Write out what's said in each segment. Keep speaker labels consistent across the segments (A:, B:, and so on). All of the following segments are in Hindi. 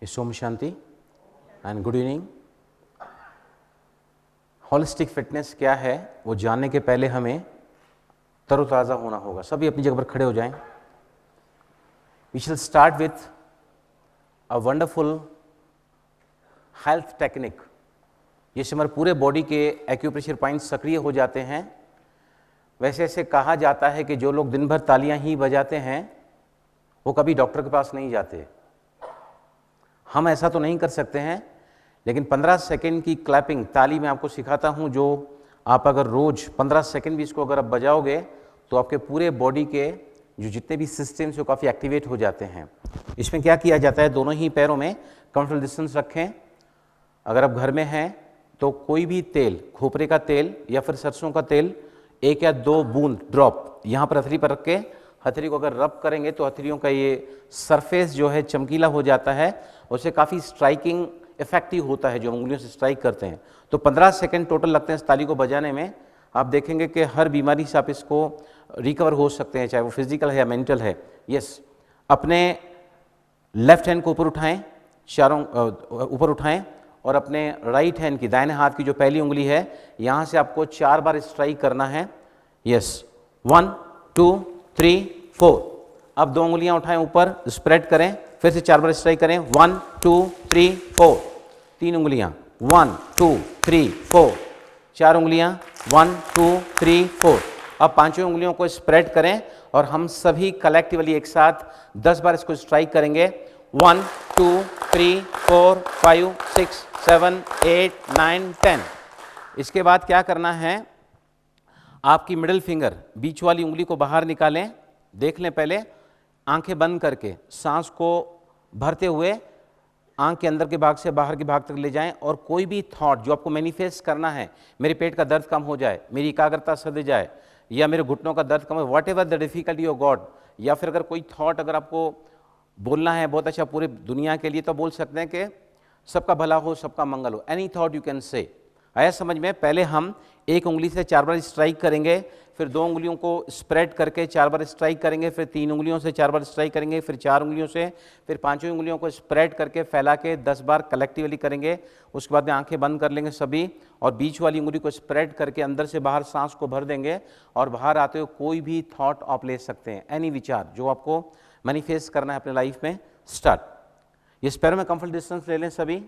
A: सोम शांति and good evening. Holistic fitness क्या है वो जानने के पहले हमें तरोताज़ा होना होगा। सभी अपनी जगह पर खड़े हो जाएं। We shall start with a wonderful health technique. जैसे हमारे पूरे बॉडी के एक्यूप्रेशर पॉइंट सक्रिय हो जाते हैं, वैसे ऐसे कहा जाता है कि जो लोग दिन भर तालियां ही बजाते हैं वो कभी डॉक्टर के पास नहीं जाते। हम ऐसा तो नहीं कर सकते हैं, लेकिन 15 सेकेंड की क्लैपिंग ताली मैं आपको सिखाता हूं, जो आप अगर रोज 15 सेकेंड भी इसको अगर आप बजाओगे तो आपके पूरे बॉडी के जो जितने भी सिस्टम्स वो काफ़ी एक्टिवेट हो जाते हैं। इसमें क्या किया जाता है, दोनों ही पैरों में कंफर्टेबल डिस्टेंस रखें। अगर आप घर में हैं तो कोई भी तेल, खोपरे का तेल या फिर सरसों का तेल 1 या 2 बूंद ड्रॉप यहाँ पर हथेली पर रख के हथेली को अगर रब करेंगे तो हथेलियों का ये सरफेस जो है चमकीला हो जाता है, उससे काफ़ी स्ट्राइकिंग इफेक्टिव होता है जो उंगलियों से स्ट्राइक करते हैं। तो 15 सेकेंड टोटल लगते हैं इस ताली को बजाने में। आप देखेंगे कि हर बीमारी से आप इसको रिकवर हो सकते हैं, चाहे वो फिजिकल है या मेंटल है। यस, अपने लेफ्ट हैंड को ऊपर उठाएं, चारों ऊपर उठाएं और अपने राइट हैंड की, दाहिने हाथ की जो पहली उंगली है यहाँ से आपको 4 बार स्ट्राइक करना है। यस, 1 2 3 4। अब 2 उंगलियां उठाएं, ऊपर स्प्रेड करें, फिर से 4 बार स्ट्राइक करें। 1 2 3 4। 3 उंगलियां, 1 2 3 4। 4 उंगलियां, 1 2 3 4। अब 5 उंगलियों को स्प्रेड करें और हम सभी कलेक्टिवली एक साथ 10 बार इसको स्ट्राइक करेंगे। 1 2 3 4 5 6 7 8 9 10। इसके बाद क्या करना है, आपकी मिडिल फिंगर, बीच वाली उंगली को बाहर निकालें। देख लें पहले, आंखें बंद करके सांस को भरते हुए आंख के अंदर के भाग से बाहर के भाग तक ले जाएं और कोई भी थॉट जो आपको मैनिफेस्ट करना है, मेरे पेट का दर्द कम हो जाए, मेरी एकाग्रता सध जाए, या मेरे घुटनों का दर्द कम हो, whatever the difficulty of God, या फिर अगर कोई थॉट अगर आपको बोलना है बहुत अच्छा पूरे दुनिया के लिए, तो बोल सकते हैं कि सबका भला हो, सबका मंगल हो। Any thought you can say. आया समझ में? पहले हम एक उंगली से 4 बार स्ट्राइक करेंगे, फिर 2 उंगलियों को स्प्रेड करके 4 बार स्ट्राइक करेंगे, फिर 3 उंगलियों से 4 बार स्ट्राइक करेंगे, फिर 4 उंगलियों से, फिर 5 उंगलियों को स्प्रेड करके फैला के 10 बार कलेक्टिवली करेंगे। उसके बाद में आंखें बंद कर लेंगे सभी और बीच वाली उंगली को स्प्रेड करके अंदर से बाहर सांस को भर देंगे और बाहर आते हुए कोई भी थॉट आप ले सकते हैं, एनी विचार जो आपको मैनिफेस्ट करना है अपने लाइफ में। स्टार्ट। इस पैरों में कंफर्ट डिस्टेंस ले लें सभी।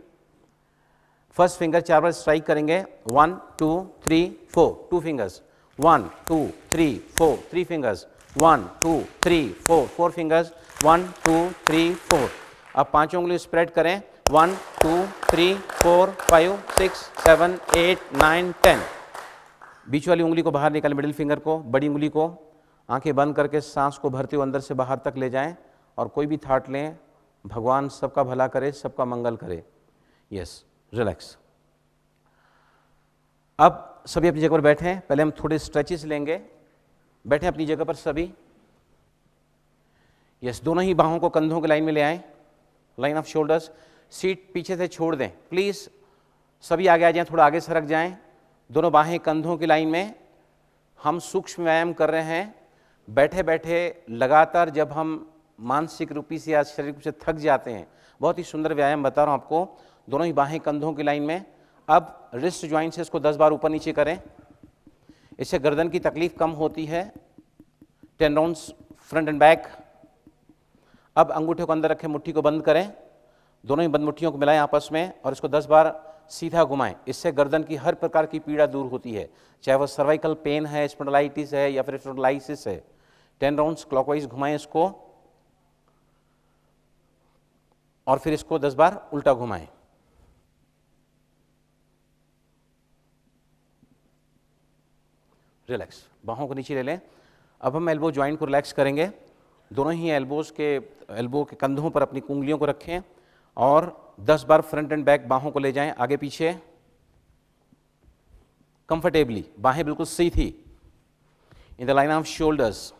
A: फर्स्ट फिंगर 4 बार स्ट्राइक करेंगे। 1 2 3 4। 2 फिंगर्स, 1 2 3 4। 3 फिंगर्स, 1 2 3 4। 4 फिंगर्स, 1 2 3 4। अब 5 उंगली स्प्रेड करें। 1 2 3 4 5 6 7 8 9 10। बीच वाली उंगली को बाहर निकालें, मिडिल फिंगर को, बड़ी उंगली को, आंखें बंद करके सांस को भरते हुए अंदर से बाहर तक ले जाएं और कोई भी थॉट लें, भगवान सबका भला करे, सबका मंगल करे। Yes, relax. अब सभी अपनी जगह पर बैठें। पहले हम थोड़े स्ट्रेचेस लेंगे। बैठें अपनी जगह पर सभी। यस, दोनों ही बाहों को कंधों के लाइन में ले आएं, लाइन ऑफ शोल्डर्स। सीट पीछे से छोड़ दें प्लीज। सभी आगे आ जाएं, थोड़ा आगे सरक जाएं। दोनों बाहें कंधों की लाइन में। हम सूक्ष्म व्यायाम कर रहे हैं। बैठे बैठे लगातार जब हम मानसिक रूपी से या शारीरिक रूप से थक जाते हैं, बहुत ही सुंदर व्यायाम बता रहा हूं आपको। दोनों ही बाहें कंधों की लाइन में। अब रिस्ट ज्वाइंट से इसको 10 बार ऊपर नीचे करें। इससे गर्दन की तकलीफ कम होती है। 10 राउंड्स फ्रंट एंड बैक। अब अंगूठे को अंदर रखें, मुट्ठी को बंद करें, दोनों ही बंद मुट्ठियों को मिलाएं आपस में और इसको 10 बार सीधा घुमाएं। इससे गर्दन की हर प्रकार की पीड़ा दूर होती है, चाहे वह सर्वाइकल पेन है, स्पॉन्डिलाइटिस है या फिर स्पॉन्डिलाइसिस है। 10 राउंड्स क्लॉकवाइज घुमाएं इसको और फिर इसको 10 बार उल्टा घुमाएं। रिलैक्स। बाहों को नीचे ले लें। अब हम एल्बो ज्वाइंट को रिलैक्स करेंगे। दोनों ही एल्बो के कंधों पर अपनी उंगलियों को रखें और 10 बार फ्रंट एंड बैक बाहों को ले जाएं आगे पीछे कंफर्टेबली। बाहें बिल्कुल सीधी in the line of shoulders.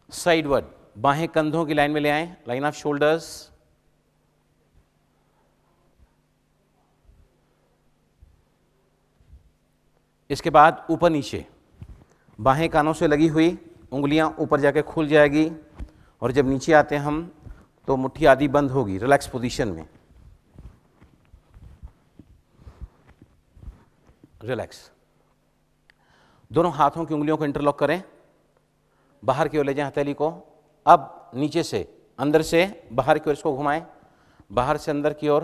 A: Sideward, बाहें कंधों की लाइन में ले आएं, लाइन ऑफ शोल्डर्स। इसके बाद ऊपर नीचे, बाहें कानों से लगी हुई, उंगलियां ऊपर जाके खुल जाएगी। और जब नीचे आते हैं हम तो मुट्ठी आधी बंद होगी रिलैक्स पोजीशन में, रिलैक्स। दोनों हाथों की उंगलियों को इंटरलॉक करें, बाहर की ओर ले जाएं हथेली को। अब नीचे से अंदर से बाहर की ओर इसको घुमाएं, बाहर से अंदर की ओर,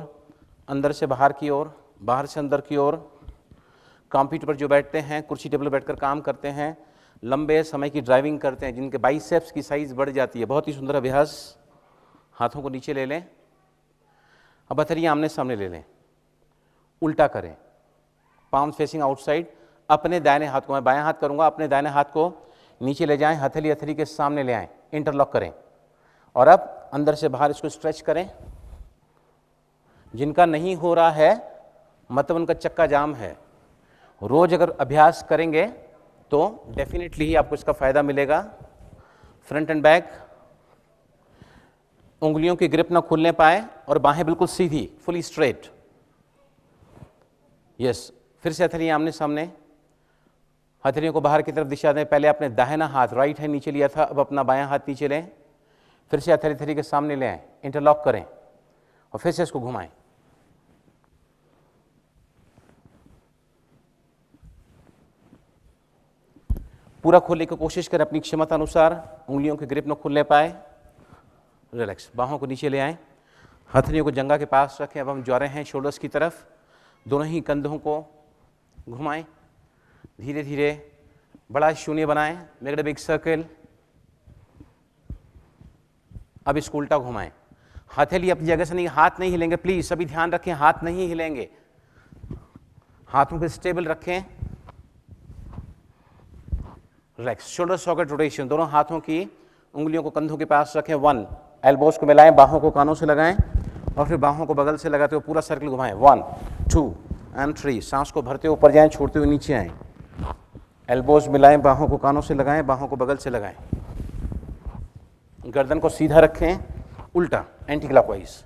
A: अंदर से बाहर की ओर, बाहर से अंदर की ओर। कंप्यूटर पर जो बैठते हैं, कुर्सी टेबल पर बैठकर काम करते हैं, लंबे समय की ड्राइविंग करते हैं, जिनके बाइसेप्स की साइज बढ़ जाती है, बहुत ही सुंदर अभ्यास। हाथों को नीचे ले लें, अब हथेलियां आमने सामने ले लें, उल्टा करें, पाम्स फेसिंग आउटसाइड। अपने दाहिने हाथ को, मैं बायां हाथ करूंगा, अपने दाहिने हाथ को नीचे ले जाएं, हथेली हथेली के सामने ले आएं, इंटरलॉक करें और अब अंदर से बाहर इसको स्ट्रेच करें। जिनका नहीं हो रहा है मतलब उनका चक्का जाम है, रोज अगर अभ्यास करेंगे तो डेफिनेटली ही आपको इसका फायदा मिलेगा। फ्रंट एंड बैक, उंगलियों की ग्रिप ना खुलने पाए और बाहें बिल्कुल सीधी, फुली स्ट्रेट। यस, फिर से हथेलियां आमने सामने, हथेलियों को बाहर की तरफ दिशा दें। पहले अपने दाहिना हाथ राइट हैंड नीचे लिया था, अब अपना बायां हाथ नीचे लें, फिर से हथेली हथेली के सामने ले आएं, इंटरलॉक करें और फिर से इसको घुमाएं। पूरा खोलने की कोशिश करें अपनी क्षमता अनुसार, उंगलियों की ग्रिप न खुलने पाए। रिलैक्स, बाहों को नीचे ले आएं, हथेलियों को जंघा के पास रखें। अब हम जा रहे हैं शोल्डर्स की तरफ, दोनों ही कंधों को घुमाएं, धीरे धीरे बड़ा शून्य बनाएं, मेक अ बिग सर्कल। अब इसको उल्टा घुमाएं, हथेली अपनी जगह से नहीं, हाथ नहीं हिलेंगे, प्लीज सभी ध्यान रखें, हाथ नहीं हिलेंगे, हाथों को स्टेबल रखें। रिलैक्स, शोल्डर सॉकेट रोटेशन, दोनों हाथों की उंगलियों को कंधों के पास रखें। 1, एल्बोज को मिलाएं, बाहों को कानों से लगाएं और फिर बाहों को बगल से लगाते हुए पूरा सर्कल घुमाएं। 1, 2 एंड 3। सांस को भरते हुए ऊपर जाएं, छोड़ते हुए नीचे आएं। एल्बोज मिलाएं, बाहों को कानों से लगाएं, बाहों को बगल से लगाएं। गर्दन को सीधा रखें, उल्टा एंटी क्लॉकवाइज।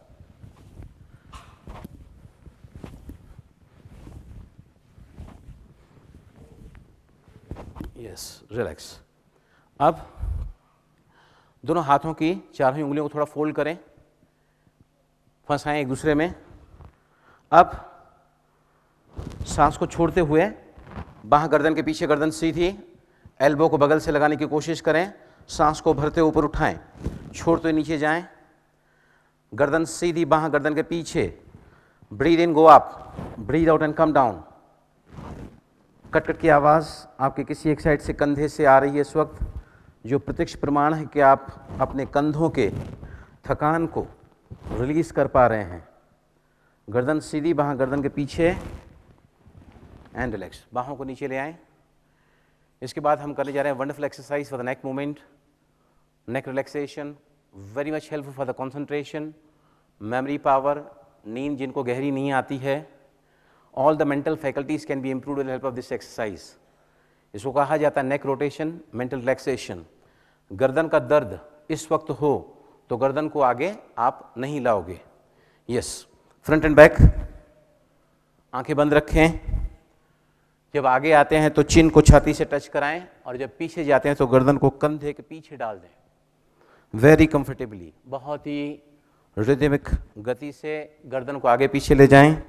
A: Yes, relax. अब दोनों हाथों की चारों उंगलियों को थोड़ा फोल्ड करें, फंसाएं एक दूसरे में। अब सांस को छोड़ते हुए बाह गर्दन के पीछे, गर्दन सीधी, एल्बो को बगल से लगाने की कोशिश करें। सांस को भरते ऊपर उठाएं, छोड़ते हुए नीचे जाएं, गर्दन सीधी, बाह गर्दन के पीछे। Breathe in, go up, breathe out and come down. Cut cut की आवाज़ आपके किसी एक साइड से कंधे से आ रही है इस वक्त, जो प्रत्यक्ष प्रमाण है कि आप अपने कंधों के थकान को रिलीज कर पा रहे हैं। गर्दन सीधी, बाह गर्दन के पीछे एंड रिलैक्स, बाहों को नीचे ले आएं। इसके बाद हम करने जा रहे हैं wonderful exercise for the neck movement, neck relaxation, very much helpful for the concentration, memory power. नींद जिनको गहरी नहीं आती है, all the mental faculties can be improved with help of this exercise. इसको कहा जाता है नेक रोटेशन, मेंटल रिलैक्सेशन। गर्दन का दर्द इस वक्त हो तो गर्दन को आगे आप नहीं लाओगे। यस, फ्रंट एंड बैक, आंखें बंद रखें। जब आगे आते हैं तो चिन को छाती से टच कराएं और जब पीछे जाते हैं तो गर्दन को कंधे के पीछे डाल दें, वेरी कंफर्टेबली। बहुत ही रिदमिक गति से गर्दन को आगे पीछे ले जाएं।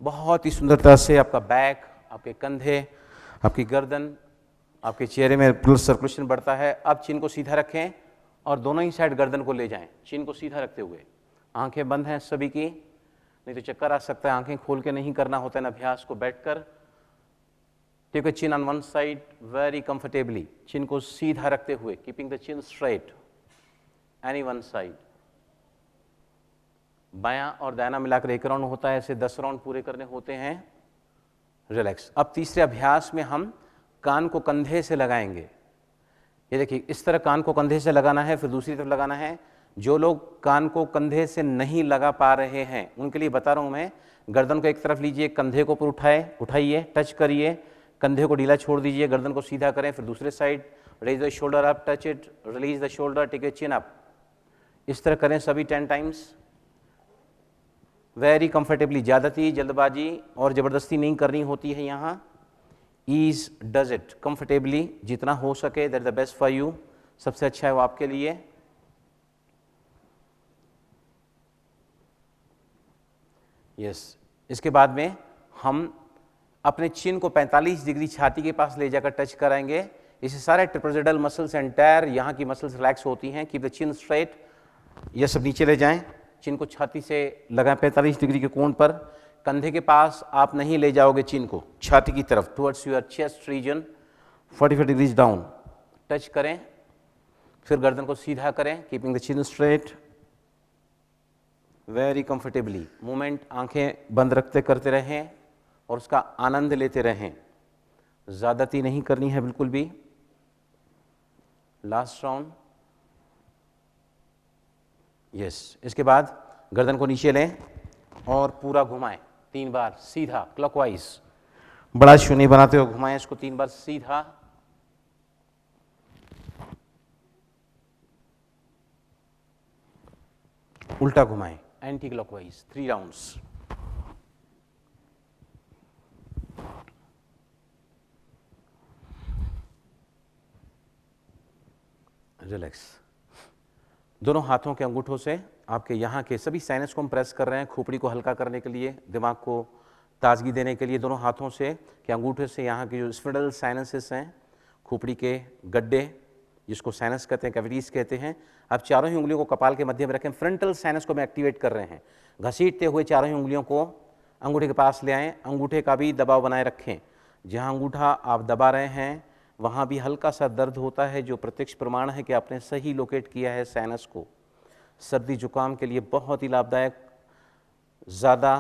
A: बहुत ही सुंदरता से आपका बैक, आपके कंधे, आपकी गर्दन, आपके चेहरे में ब्लड सर्कुलेशन बढ़ता है। अब चिन को सीधा रखें और दोनों ही साइड गर्दन को ले जाएं, चिन को सीधा रखते हुए। आंखें बंद हैं सभी की, नहीं तो चक्कर आ सकता है। आंखें खोल के नहीं करना होता है अभ्यास को, बैठकर। Take a chin on one side very comfortably, chin को सीधा रखते हुए, keeping the chin straight, any one side. बायां और दायां मिलाकर 1 राउंड होता है, ऐसे 10 राउंड पूरे करने होते हैं। रिलैक्स। अब तीसरे अभ्यास में हम कान को कंधे से लगाएंगे। ये देखिए, इस तरह कान को कंधे से लगाना है, फिर दूसरी तरफ लगाना है। जो लोग कान को कंधे से नहीं लगा पा रहे हैं उनके लिए बता रहा हूं मैं, गर्दन को एक तरफ लीजिए, कंधे को ऊपर उठाइए, टच करिए, कंधे को ढीला छोड़ दीजिए, गर्दन को सीधा करें, फिर दूसरे side, raise the shoulder up, touch it, release the shoulder, take your chin up. इस तरह करें सभी 10 टाइम्स, वेरी कंफर्टेबली। ज़्यादती जल्दबाजी और ज़बरदस्ती नहीं करनी होती है यहाँ। ईज डज इट कंफर्टेबली, जितना हो सके, that the best for you. सबसे अच्छा है वो आपके लिए। यस, इसके बाद में हम अपने चिन को 45 डिग्री छाती के पास ले जाकर टच कराएंगे। इससे सारे ट्रापेजोइडल मसल्स एंटायर यहाँ की मसल्स रिलैक्स होती हैं। कीप द चिन स्ट्रेट, ये सब नीचे ले जाएं, चिन को छाती से लगाएं 45 डिग्री के कोण पर। कंधे के पास आप नहीं ले जाओगे चिन को, छाती की तरफ, towards your chest region, 45 degrees down touch करें। फिर गर्दन को सीधा करें, keeping the chin straight, very comfortably. Movement आंखें बंद रखते करते रहें और उसका आनंद लेते रहें, ज्यादती नहीं करनी है बिल्कुल भी। Last round. यस, इसके बाद गर्दन को नीचे लें और पूरा घुमाएं 3 बार सीधा क्लॉकवाइज। बड़ा शून्य बनाते हुए घुमाएं इसको 3 बार सीधा। उल्टा घुमाएं एंटी क्लॉकवाइज 3 राउंड्स। रिलैक्स। दोनों हाथों के अंगूठों से आपके यहाँ के सभी साइनस को हम प्रेस कर रहे हैं, खोपड़ी को हल्का करने के लिए, दिमाग को ताजगी देने के लिए। दोनों हाथों से के अंगूठे से यहाँ के जो स्फिंडल साइनसेस हैं, खोपड़ी के गड्ढे जिसको साइनस कहते हैं, कैविटीज कहते हैं, आप चारों ही उंगलियों को कपाल के मध्य में रखें। फ्रंटल साइनस को मैं एक्टिवेट कर रहे हैं। घसीटते हुए चारों ही उंगलियों को अंगूठे के पास ले आएँ। अंगूठे का भी दबाव बनाए रखें। जहाँ अंगूठा आप दबा रहे हैं वहाँ भी हल्का सा दर्द होता है, जो प्रत्यक्ष प्रमाण है कि आपने सही लोकेट किया है साइनस को। सर्दी जुकाम के लिए बहुत ही लाभदायक, ज़्यादा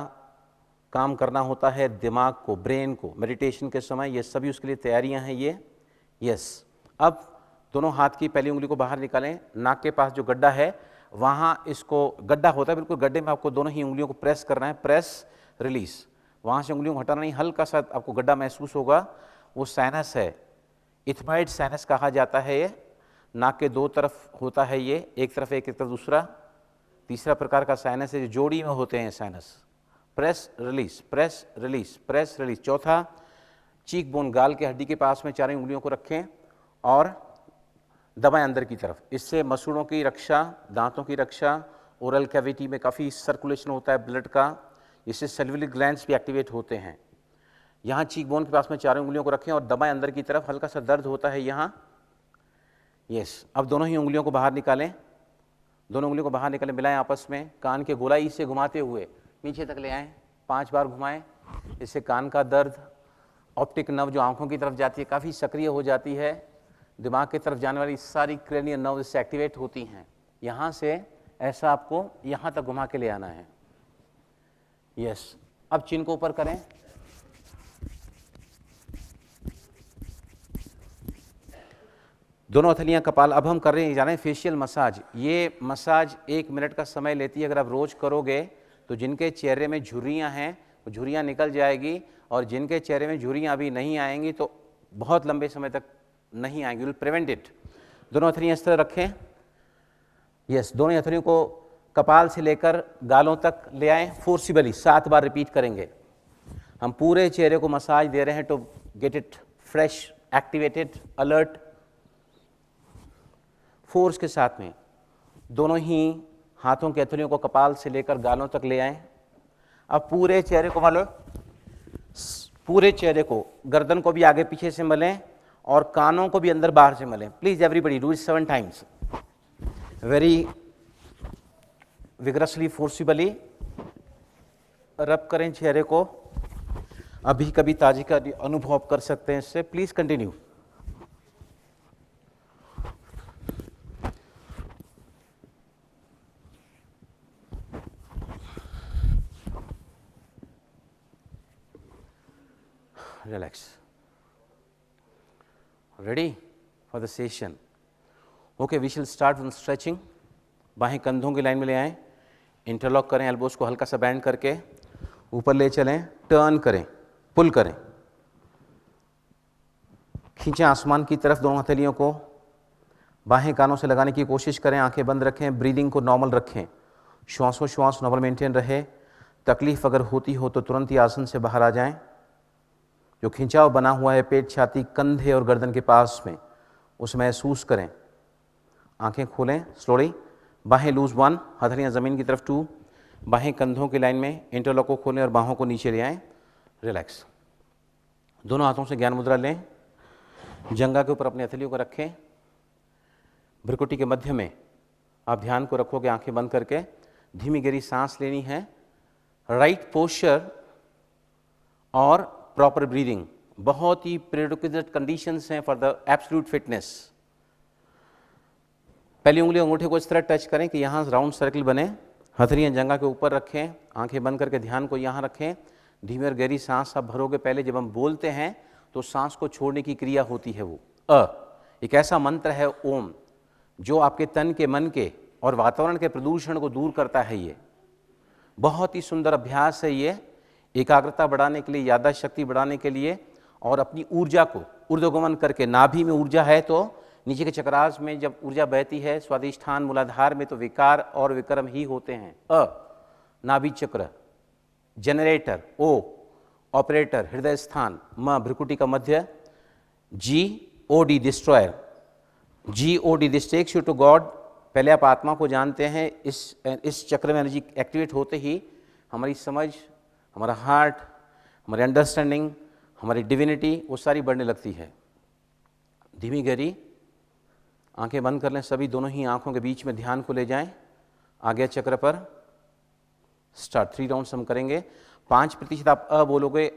A: काम करना होता है दिमाग को, ब्रेन को मेडिटेशन के समय, ये सभी उसके लिए तैयारियां हैं ये। यस, अब दोनों हाथ की पहली उंगली को बाहर निकालें। नाक के पास जो गड्ढा है वहाँ इसको, गड्ढा होता है बिल्कुल, गड्ढे में आपको दोनों ही उंगलियों को प्रेस करना है, प्रेस रिलीज। वहाँ से उंगलियों को हटाना नहीं, हल्का सा आपको गड्ढा महसूस होगा, वो साइनस है। इथमाइड साइनस कहा जाता है ये। नाक के 2 तरफ होता है ये, एक तरफ एक तरफ दूसरा। तीसरा प्रकार का साइनस है जो जोड़ी में होते हैं sinus. Press release, press release, press release. चौथा, चीक बोन, गाल के हड्डी के पास में चारों उंगलियों को रखें और दबाएं अंदर की तरफ। इससे मसूड़ों की रक्षा, दांतों की रक्षा, ओरल कैविटी में काफ़ी सर्कुलेशन होता है ब्लड का, इससे सैलिवरी ग्लैंड्स भी एक्टिवेट होते हैं। यहाँ चीक बोन के पास में चारों उंगलियों को रखें और दबाएं अंदर की तरफ, हल्का सा दर्द होता है यहाँ। यस, अब दोनों ही उंगलियों को बाहर निकालें, दोनों उंगलियों को बाहर निकालें, मिलाएं आपस में। कान के गोलाई से घुमाते हुए नीचे तक ले आएँ, 5 बार घुमाएं। इससे कान का दर्द, ऑप्टिक नर्व जो आंखों की तरफ जाती है काफ़ी सक्रिय हो जाती है। दिमाग की तरफ जाने वाली सारी क्रेनियल नर्व इससे एक्टिवेट होती हैं। यहाँ से ऐसा आपको यहाँ तक घुमा के ले आना है। यस, अब चिन को ऊपर करें। दोनों हथेलियां कपाल। अब हम कर रहे हैं, जा रहे हैं फेशियल मसाज। ये मसाज 1 मिनट का समय लेती है। अगर आप रोज करोगे तो जिनके चेहरे में झुर्रियां हैं वो झुर्रियां निकल जाएगी, और जिनके चेहरे में झुर्रियां अभी नहीं आएंगी तो बहुत लंबे समय तक नहीं आएंगी। Will prevent it. दोनों हथेलियां इस तरह रखें। यस, दोनों हथेलियों को कपाल से लेकर गालों तक ले आएं, फोर्सिबली 7 बार रिपीट करेंगे। हम पूरे चेहरे को मसाज दे रहे हैं to get it fresh, activated, alert. Force के साथ में दोनों ही हाथों की हथेलियों को कपाल से लेकर गालों तक ले आएं। अब पूरे चेहरे को मलो, पूरे चेहरे को, गर्दन को भी आगे पीछे से मलें और कानों को भी अंदर बाहर से मलें। Please everybody do it 7 times, very vigorously, forcibly रब करें चेहरे को। अभी कभी ताजगी का अनुभव कर सकते हैं इससे। Please continue. Relax. Ready for the session? Okay, we shall start with stretching. बाहें कंधों की लाइन में ले आएं, इंटरलॉक करें, एल्बोज को हल्का सा बैंड करके ऊपर ले चलें, टर्न करें, पुल करें, खींचें आसमान की तरफ दोनों हथेलियों को। बाहें कानों से लगाने की कोशिश करें, आंखें बंद रखें, ब्रीदिंग को नॉर्मल रखें, श्वासोश्वास नॉर्मल मेंटेन रहे। तकलीफ अगर होती हो तो तुरंत ही आसन से बाहर आ जाएं। जो खिंचाव बना हुआ है पेट, छाती, कंधे और गर्दन के पास में, उसे महसूस करें। आंखें खोलें स्लोली, बाहें लूज 1, हथेलियाँ ज़मीन की तरफ 2, बाहें कंधों की लाइन में, इंटरलॉक को खोलें और बाहों को नीचे ले आएँ, रिलैक्स। दोनों हाथों से ज्ञान मुद्रा लें, जंघा के ऊपर अपनी हथेलियों को रखें, भ्रुकुटी के मध्य में आप ध्यान को रखोगे आंखें बंद करके, धीमी गहरी सांस लेनी है, राइट पोस्चर और प्रॉपर ब्रीदिंग बहुत ही प्रीरिक्विजिट कंडीशंस हैं फॉर द एब्सोल्यूट फिटनेस। पहली उंगली अंगूठे को इस तरह टच करें कि यहाँ राउंड सर्कल बने, हथेलियाँ जंघा के ऊपर रखें, आंखें बंद करके ध्यान को यहाँ रखें, धीमी और गहरी सांस आप भरोगे। पहले जब हम बोलते हैं तो सांस को छोड़ने की क्रिया होती है, वो एक ऐसा मंत्र है ओम, जो आपके तन के, मन के और वातावरण के प्रदूषण को दूर करता है। ये बहुत ही सुंदर अभ्यास है, ये एकाग्रता बढ़ाने के लिए, याददाश्त शक्ति बढ़ाने के लिए, और अपनी ऊर्जा को ऊर्ध्वगमन करके, नाभि में ऊर्जा है तो नीचे के चक्रास में जब ऊर्जा बहती है, स्वादिष्ठान मूलाधार में तो विकार और विक्रम ही होते हैं। नाभि चक्र, जनरेटर, ओ ऑपरेटर, हृदय स्थान, म भ्रुकुटी का मध्य, GOD destroyer, GOD this takes you to God. पहले आप आत्मा को जानते हैं, इस चक्र में एनर्जी एक्टिवेट होते ही हमारी समझ, हमारा हार्ट, हमारी अंडरस्टैंडिंग, हमारी डिविनिटी वो सारी बढ़ने लगती है। धीमी गहरी आंखें बंद कर लें सभी, दोनों ही आंखों के बीच में ध्यान को ले जाएं, आगे चक्र पर स्टार्ट। 3 राउंड्स हम करेंगे। 5% आप बोलोगे,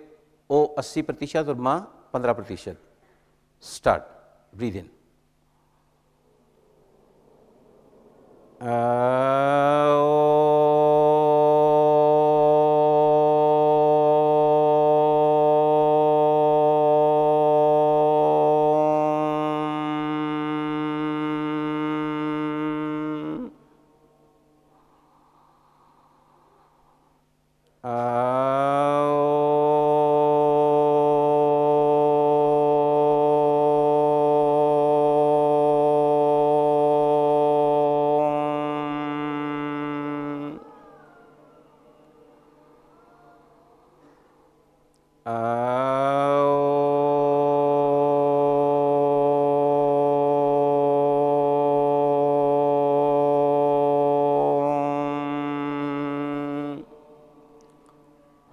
A: ओ 80% और म 15%। Start. Breathe in,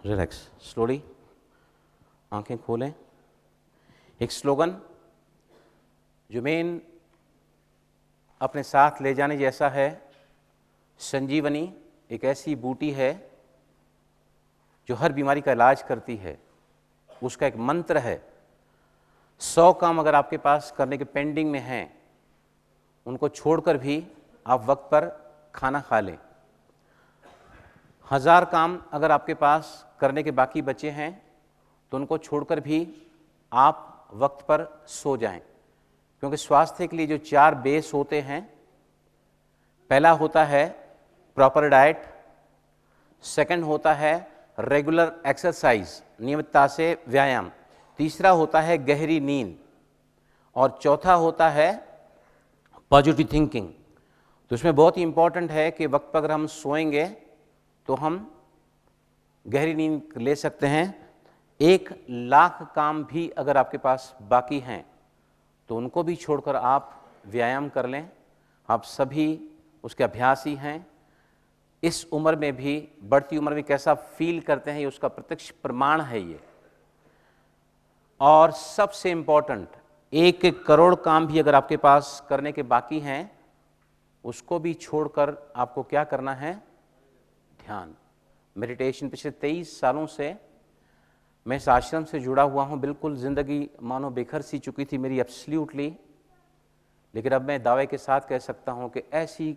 A: relax slowly, आंखें खोलें। एक स्लोगन जो मेन अपने साथ ले जाने जैसा है, संजीवनी एक ऐसी बूटी है जो हर बीमारी का इलाज करती है, उसका एक मंत्र है। 100 काम अगर आपके पास करने के पेंडिंग में हैं, उनको छोड़कर भी आप वक्त पर खाना खा लें। 1000 काम अगर आपके पास करने के बाकी बचे हैं, तो उनको छोड़कर भी आप वक्त पर सो जाएं, क्योंकि स्वास्थ्य के लिए जो 4 बेस होते हैं, पहला होता है प्रॉपर डाइट, सेकंड होता है रेगुलर एक्सरसाइज, नियमितता से व्यायाम, तीसरा होता है गहरी नींद, और चौथा होता है पॉजिटिव थिंकिंग। तो इसमें बहुत ही इंपॉर्टेंट है कि वक्त पर अगर हम सोएंगे तो हम गहरी नींद ले सकते हैं। 1,00,000 काम भी अगर आपके पास बाकी हैं, तो उनको भी छोड़कर आप व्यायाम कर लें। आप सभी उसके अभ्यासी हैं। इस उम्र में भी, बढ़ती उम्र में कैसा फील करते हैं, ये उसका प्रत्यक्ष प्रमाण है ये। और सबसे इंपॉर्टेंट, 1 करोड़ काम भी अगर आपके पास करने के बाकी हैं, उसको भी छोड़कर आपको क्या करना है? ध्यान, मेडिटेशन। पिछले 23 सालों से मैं इस आश्रम से जुड़ा हुआ हूँ। बिल्कुल ज़िंदगी मानो बेघर सी चुकी थी मेरी एब्सोल्युटली, लेकिन अब मैं दावे के साथ कह सकता हूँ कि ऐसी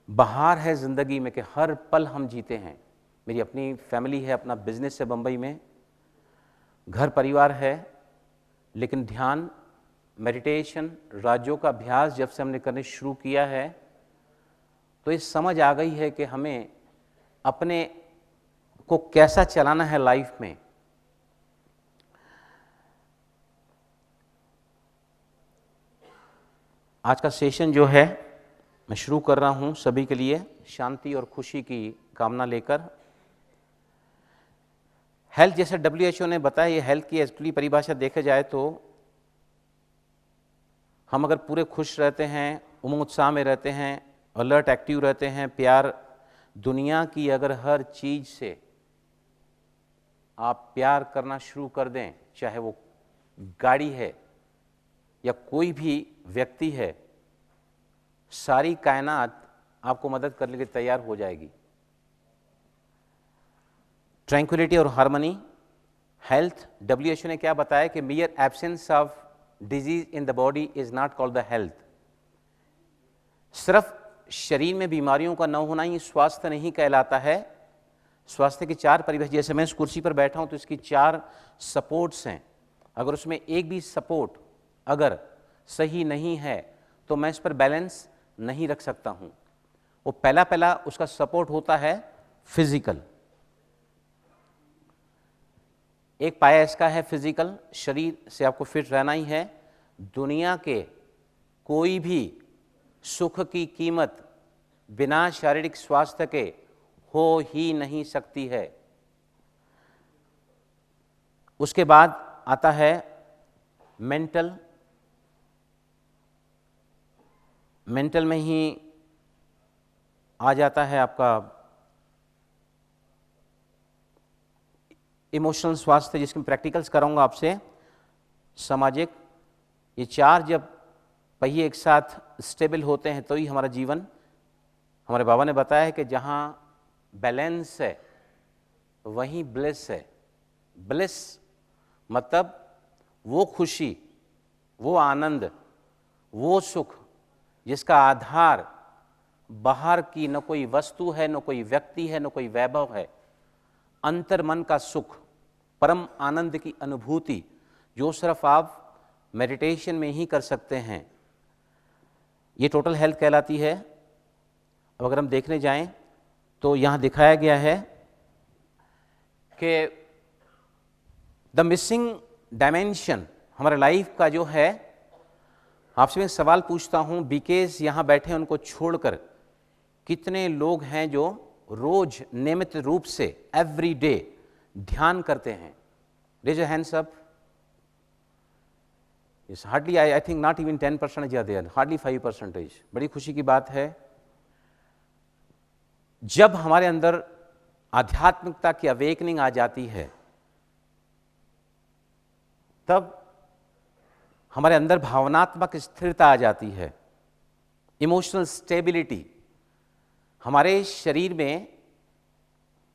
A: बहार है ज़िंदगी में कि हर पल हम जीते हैं। मेरी अपनी फैमिली है, अपना बिजनेस है बम्बई में, घर परिवार है, लेकिन ध्यान, मेडिटेशन, राजयोग का अभ्यास जब से हमने करने शुरू किया है, तो ये समझ आ गई है कि हमें अपने को कैसा चलाना है लाइफ में। आज का सेशन जो है मैं शुरू कर रहा हूं सभी के लिए शांति और खुशी की कामना लेकर। हेल्थ, जैसे WHO ने बताया, ये हेल्थ की एक्चुअली परिभाषा देखा जाए तो हम अगर पूरे खुश रहते हैं, उमंग उत्साह में रहते हैं, अलर्ट एक्टिव रहते हैं। प्यार, दुनिया की अगर हर चीज़ से आप प्यार करना शुरू कर दें, चाहे वो गाड़ी है या कोई भी व्यक्ति है, सारी कायनात आपको मदद करने के लिए तैयार हो जाएगी। ट्रैंक्विलिटी और हार्मनी, हेल्थ, WHO ने क्या बताया कि mere absence of disease in the body is not called the health. सिर्फ शरीर में बीमारियों का न होना ही स्वास्थ्य नहीं कहलाता है। स्वास्थ्य की 4 परिभाषा, जैसे मैं इस कुर्सी पर बैठा हूं तो इसकी 4 सपोर्ट्स हैं। अगर उसमें एक भी सपोर्ट अगर सही नहीं है तो मैं इस पर बैलेंस नहीं रख सकता हूं। वो पहला उसका सपोर्ट होता है फिजिकल। एक पाया इसका है फिजिकल, शरीर से आपको फिट रहना ही है। दुनिया के कोई भी सुख की कीमत बिना शारीरिक स्वास्थ्य के हो ही नहीं सकती है। उसके बाद आता है मेंटल। मेंटल में ही आ जाता है आपका इमोशनल स्वास्थ्य, जिसके मैं प्रैक्टिकल्स कराऊंगा आपसे। सामाजिक, ये 4 जब पहिए एक साथ स्टेबल होते हैं तो ही हमारा जीवन, हमारे बाबा ने बताया है कि जहाँ बैलेंस है वहीं ब्लिस है। ब्लिस मतलब वो खुशी, वो आनंद, वो सुख जिसका आधार बाहर की न कोई वस्तु है, न कोई व्यक्ति है, न कोई वैभव है। अंतर मन का सुख, परम आनंद की अनुभूति, जो सिर्फ आप मेडिटेशन में ही कर सकते हैं, ये टोटल हेल्थ कहलाती है। अब अगर हम देखने जाएं तो यहाँ दिखाया गया है कि द मिसिंग डायमेंशन हमारे लाइफ का जो है। आपसे मैं सवाल पूछता हूँ, बीकेस यहाँ बैठे उनको छोड़कर कितने लोग हैं जो रोज नियमित रूप से एवरी डे ध्यान करते हैं? Raise your hands up. Yes, hardly, I think not even 10% are there, hardly 5%. बड़ी खुशी की बात है। जब हमारे अंदर आध्यात्मिकता की अवेकनिंग आ जाती है, तब हमारे अंदर भावनात्मक स्थिरता आ जाती है, इमोशनल स्टेबिलिटी। हमारे शरीर में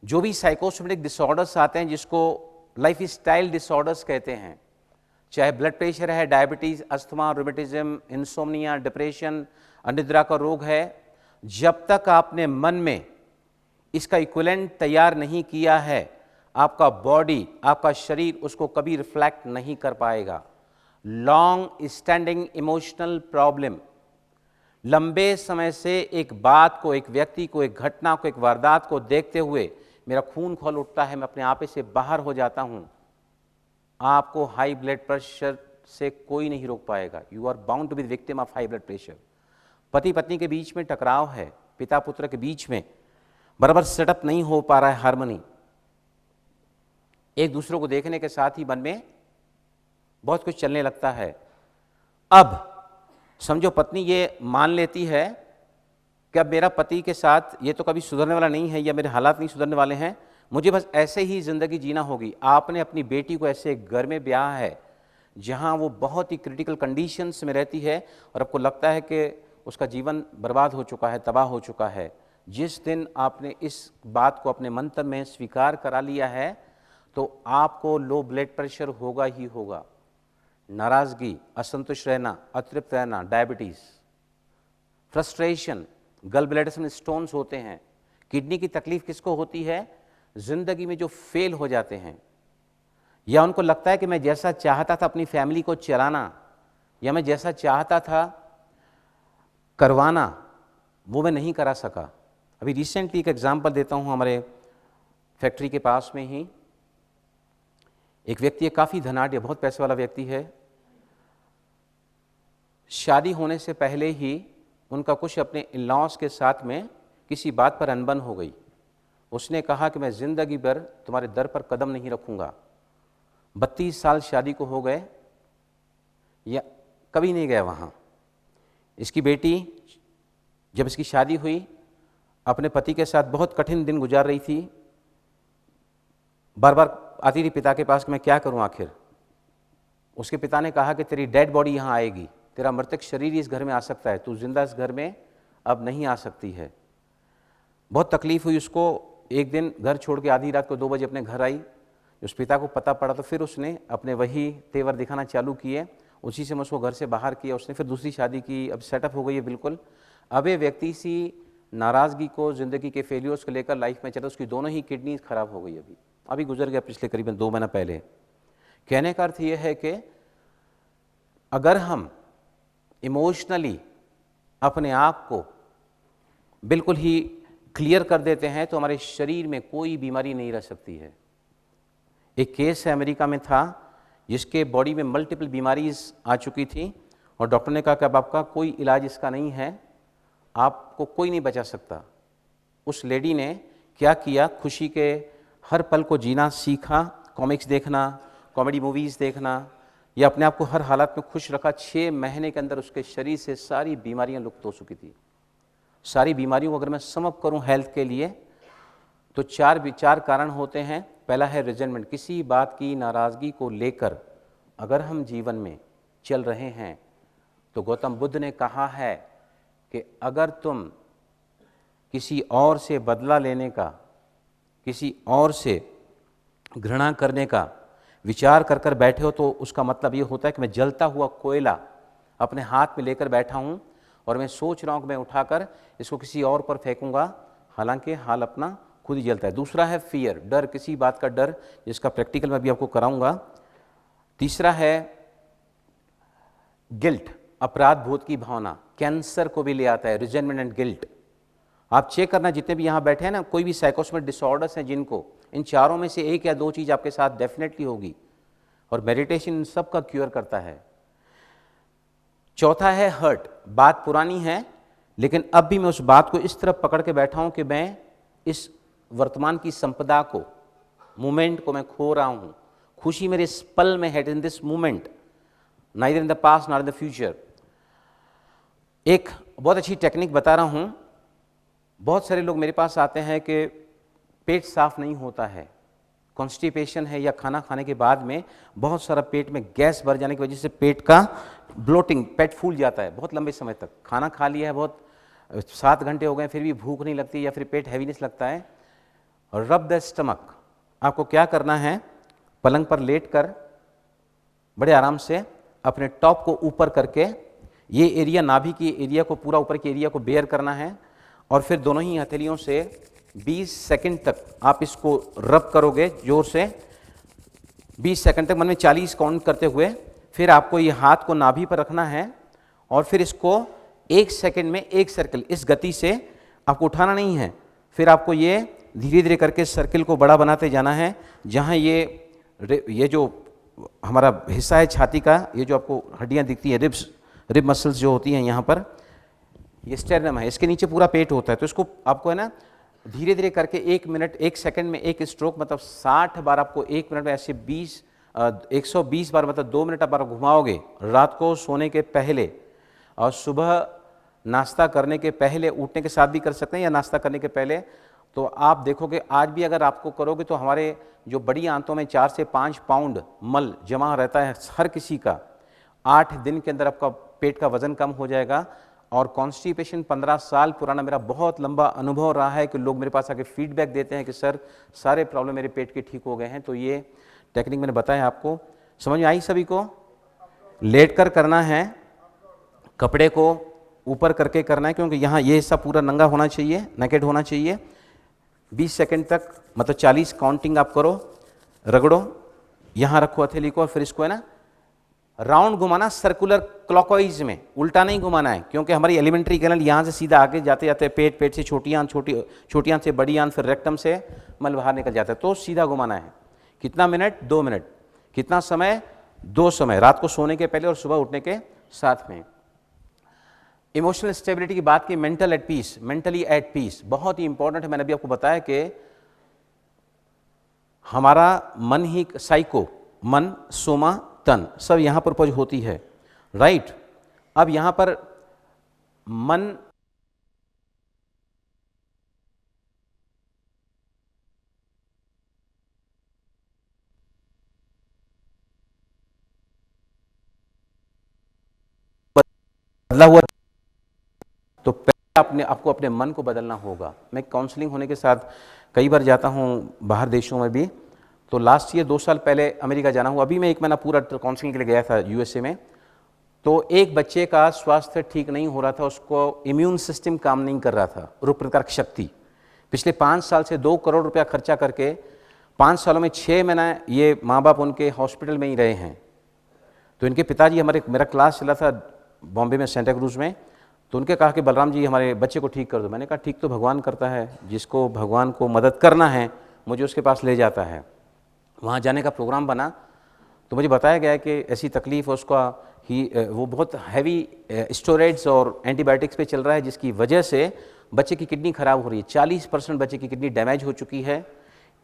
A: जो भी साइकोसोमेटिक डिसऑर्डर्स आते हैं, जिसको लाइफ स्टाइल डिसऑर्डर्स कहते हैं, चाहे ब्लड प्रेशर है, diabetes, asthma, rheumatism, insomnia, depression, अनिद्रा का रोग है, जब तक आपने मन में इसका इक्विवेलेंट तैयार नहीं किया है, आपका बॉडी, आपका शरीर उसको कभी रिफ्लेक्ट नहीं कर पाएगा। लॉन्ग स्टैंडिंग इमोशनल प्रॉब्लम, लंबे समय से एक बात को, एक व्यक्ति को, एक घटना को, एक वारदात को देखते हुए मेरा खून खौल उठता है, मैं अपने आप से बाहर हो जाता हूं। आपको हाई ब्लड प्रेशर से कोई नहीं रोक पाएगा। You are bound to be victim of high blood pressure. पति पत्नी के बीच में टकराव है, पिता पुत्र के बीच में बराबर सेटअप नहीं हो पा रहा है, हार्मनी। एक दूसरे को देखने के साथ ही मन में बहुत कुछ चलने लगता है। अब समझो पत्नी ये मान लेती है कि अब मेरा पति के साथ ये तो कभी सुधरने वाला नहीं है, या मेरे हालात नहीं सुधरने वाले हैं, मुझे बस ऐसे ही ज़िंदगी जीना होगी। आपने अपनी बेटी को ऐसे घर में ब्याह है जहां वो बहुत ही क्रिटिकल कंडीशंस में रहती है और आपको लगता है कि उसका जीवन बर्बाद हो चुका है, तबाह हो चुका है। जिस दिन आपने इस बात को अपने मंत्र में स्वीकार करा लिया है तो आपको लो ब्लड प्रेशर होगा ही होगा, नाराज़गी, असंतुष्ट रहना, अतृप्त रहना, डायबिटीज़, फ्रस्ट्रेशन, गल ब्लैडर में स्टोन्स होते हैं। किडनी की तकलीफ किसको होती है? जिंदगी में जो फेल हो जाते हैं, या उनको लगता है कि मैं जैसा चाहता था अपनी फैमिली को चलाना, या मैं जैसा चाहता था करवाना, वो मैं नहीं करा सका। अभी रिसेंटली एक एग्जांपल देता हूँ। हमारे फैक्ट्री के पास में ही एक व्यक्ति है, काफ़ी धनाढ्य, बहुत पैसे वाला व्यक्ति है। शादी होने से पहले ही उनका कुछ अपने इन-लॉज के साथ में किसी बात पर अनबन हो गई। उसने कहा कि मैं ज़िंदगी भर तुम्हारे दर पर कदम नहीं रखूँगा। 32 साल शादी को हो गए, या कभी नहीं गया वहाँ। इसकी बेटी जब इसकी शादी हुई अपने पति के साथ बहुत कठिन दिन गुजार रही थी, बार बार आती थी पिता के पास कि मैं क्या करूं आखिर। उसके पिता ने कहा कि तेरी डेड बॉडी यहाँ आएगी, तेरा मृतक शरीर इस घर में आ सकता है, तू जिंदा इस घर में अब नहीं आ सकती है। बहुत तकलीफ हुई उसको। एक दिन घर छोड़ के आधी रात को 2 बजे अपने घर आई। उस पिता को पता पड़ा तो फिर उसने अपने वही तेवर दिखाना चालू किए, उसी से उसको घर से बाहर किया। उसने फिर दूसरी शादी की, अब सेटअप हो गई है बिल्कुल। अब ये व्यक्ति सी नाराज़गी को, ज़िंदगी के फेलियर्स को लेकर लाइफ में चला, उसकी दोनों ही किडनीज खराब हो गई। अभी गुजर गया पिछले करीबन 2 महीना पहले। कहने का अर्थ ये है कि अगर हम इमोशनली अपने आप को बिल्कुल ही क्लियर कर देते हैं तो हमारे शरीर में कोई बीमारी नहीं रह सकती है। एक केस है अमेरिका में था जिसके बॉडी में मल्टीपल बीमारीज आ चुकी थी और डॉक्टर ने कहा कि अब आपका कोई इलाज इसका नहीं है, आपको कोई नहीं बचा सकता। उस लेडी ने क्या किया, खुशी के हर पल को जीना सीखा, कॉमिक्स देखना, कॉमेडी मूवीज़ देखना, या अपने आप को हर हालात में खुश रखा। 6 महीने के अंदर उसके शरीर से सारी बीमारियां लुप्त हो चुकी थी। सारी बीमारियों को अगर मैं सम अप करूं हेल्थ के लिए तो 4 कारण होते हैं। पहला है रिजेंटमेंट, किसी बात की नाराज़गी को लेकर अगर हम जीवन में चल रहे हैं तो गौतम बुद्ध ने कहा है कि अगर तुम किसी और से बदला लेने का, किसी और से घृणा करने का विचार कर कर बैठे हो तो उसका मतलब ये होता है कि मैं जलता हुआ कोयला अपने हाथ में लेकर बैठा हूँ और मैं सोच रहा हूँ कि मैं उठाकर इसको किसी और पर फेंकूंगा, हालांकि हाल अपना खुद ही जलता है। दूसरा है फियर, डर, किसी बात का डर, जिसका प्रैक्टिकल मैं भी आपको कराऊंगा। तीसरा है गिल्ट, अपराध बोध की भावना, कैंसर को भी ले आता है, रिजेंटमेंट एंड गिल्ट। आप चेक करना जितने भी यहाँ बैठे हैं ना, कोई भी साइकोसोमेटिक डिसऑर्डर्स हैं जिनको, इन चारों में से 1 या 2 चीज़ आपके साथ डेफिनेटली होगी और मेडिटेशन इन सब का क्योर करता है। चौथा है हर्ट, बात पुरानी है लेकिन अब भी मैं उस बात को इस तरफ पकड़ के बैठा हूं कि मैं इस वर्तमान की संपदा को, मोमेंट को मैं खो रहा हूं। खुशी मेरे इस पल में है, in this moment, neither in the past not in the future. एक बहुत अच्छी टेक्निक बता रहा हूं। बहुत सारे लोग मेरे पास आते हैं कि पेट साफ नहीं होता है, कॉन्स्टिपेशन है, या खाना खाने के बाद में बहुत सारा पेट में गैस भर जाने की वजह से पेट का ब्लोटिंग, पेट फूल जाता है बहुत लंबे समय तक। खाना खा लिया है, बहुत 7 घंटे हो गए फिर भी भूख नहीं लगती या फिर पेट हैवीनेस लगता है। रब द स्टमक, आपको क्या करना है, पलंग पर लेट कर बड़े आराम से अपने टॉप को ऊपर करके, ये एरिया नाभि की एरिया को, पूरा ऊपर की एरिया को बेयर करना है और फिर दोनों ही हथेलियों से 20 सेकंड तक आप इसको रब करोगे जोर से, 20 सेकंड तक, मन में 40 काउंट करते हुए। फिर आपको ये हाथ को नाभि पर रखना है और फिर इसको 1 सेकंड में 1 सर्कल, इस गति से आपको उठाना नहीं है। फिर आपको ये धीरे धीरे करके सर्किल को बड़ा बनाते जाना है। जहाँ ये जो हमारा हिस्सा है छाती का, ये जो आपको हड्डियाँ दिखती हैं, रिब मसल्स जो होती हैं यहाँ पर, ये स्टेरनम है, इसके नीचे पूरा पेट होता है। तो इसको आपको है ना धीरे धीरे करके 1 मिनट 1 सेकंड में 1 स्ट्रोक, मतलब 60 बार आपको 1 मिनट में ऐसे 120 बार, मतलब 2 मिनट आप घुमाओगे रात को सोने के पहले और सुबह नाश्ता करने के पहले, उठने के साथ भी कर सकते हैं या नाश्ता करने के पहले। तो आप देखोगे आज भी अगर आपको करोगे तो हमारे जो बड़ी आंतों में 4 से 5 पाउंड मल जमा रहता है हर किसी का, 8 दिन के अंदर आपका पेट का वजन कम हो जाएगा। और कॉन्स्टिपेशन 15 साल पुराना मेरा बहुत लंबा अनुभव रहा है कि लोग मेरे पास आके फीडबैक देते हैं कि सर सारे प्रॉब्लम मेरे पेट के ठीक हो गए हैं। तो ये टेक्निक मैंने बताया आपको, समझ में आई सभी को? लेट कर करना है, कपड़े को ऊपर करके करना है क्योंकि यहाँ ये हिस्सा पूरा नंगा होना चाहिए, नेकेड होना चाहिए। 20 सेकंड तक, मतलब 40 काउंटिंग आप करो, रगड़ो, यहाँ रखो हथेली को और फिर इसको है ना राउंड घुमाना, सर्कुलर क्लॉकवाइज में, उल्टा नहीं घुमाना है क्योंकि हमारी एलिमेंट्री कैनल यहाँ से सीधा आगे जाते जाते पेट, पेट से छोटी आंत, छोटी आंत से बड़ी आंत, फिर रेक्टम से मल बाहर निकल जाता है। तो सीधा घुमाना है। कितना मिनट? 2 मिनट। कितना समय? 2 समय, रात को सोने के पहले और सुबह उठने के साथ में। इमोशनल स्टेबिलिटी की बात की, mental at peace, mentally at peace बहुत ही इंपॉर्टेंट है। मैंने अभी आपको बताया कि हमारा मन ही साइको, मन, सोमा, तन, सब यहाँ पर उपज होती है, राइट। अब यहाँ पर मन बदला हुआ, तो पहले आपको अपने मन को बदलना होगा। मैं काउंसलिंग होने के साथ कई बार जाता हूँ बाहर देशों में भी, तो लास्ट ईयर 2 साल पहले अमेरिका जाना हुआ, अभी मैं 1 महीना पूरा काउंसलिंग के लिए गया था यूएसए में। तो एक बच्चे का स्वास्थ्य ठीक नहीं हो रहा था, उसको इम्यून सिस्टम काम नहीं कर रहा था, रोग प्रतिकारक शक्ति। पिछले 5 साल से 2 करोड़ रुपया खर्चा करके 5 सालों में 6 महीना ये माँ बाप उनके हॉस्पिटल में ही रहे हैं। तो इनके पिताजी, मेरा क्लास चला था बॉम्बे में सेंटा क्रूज में, तो उनके कहा कि बलराम जी हमारे बच्चे को ठीक कर दो। मैंने कहा ठीक तो भगवान करता है, जिसको भगवान को मदद करना है मुझे उसके पास ले जाता है। वहाँ जाने का प्रोग्राम बना तो मुझे बताया गया कि ऐसी तकलीफ़ उसका वो बहुत हैवी स्टेरॉइड्स और एंटीबायोटिक्स पे चल रहा है, जिसकी वजह से बच्चे की किडनी खराब हो रही है। 40% बच्चे की किडनी डैमेज हो चुकी है।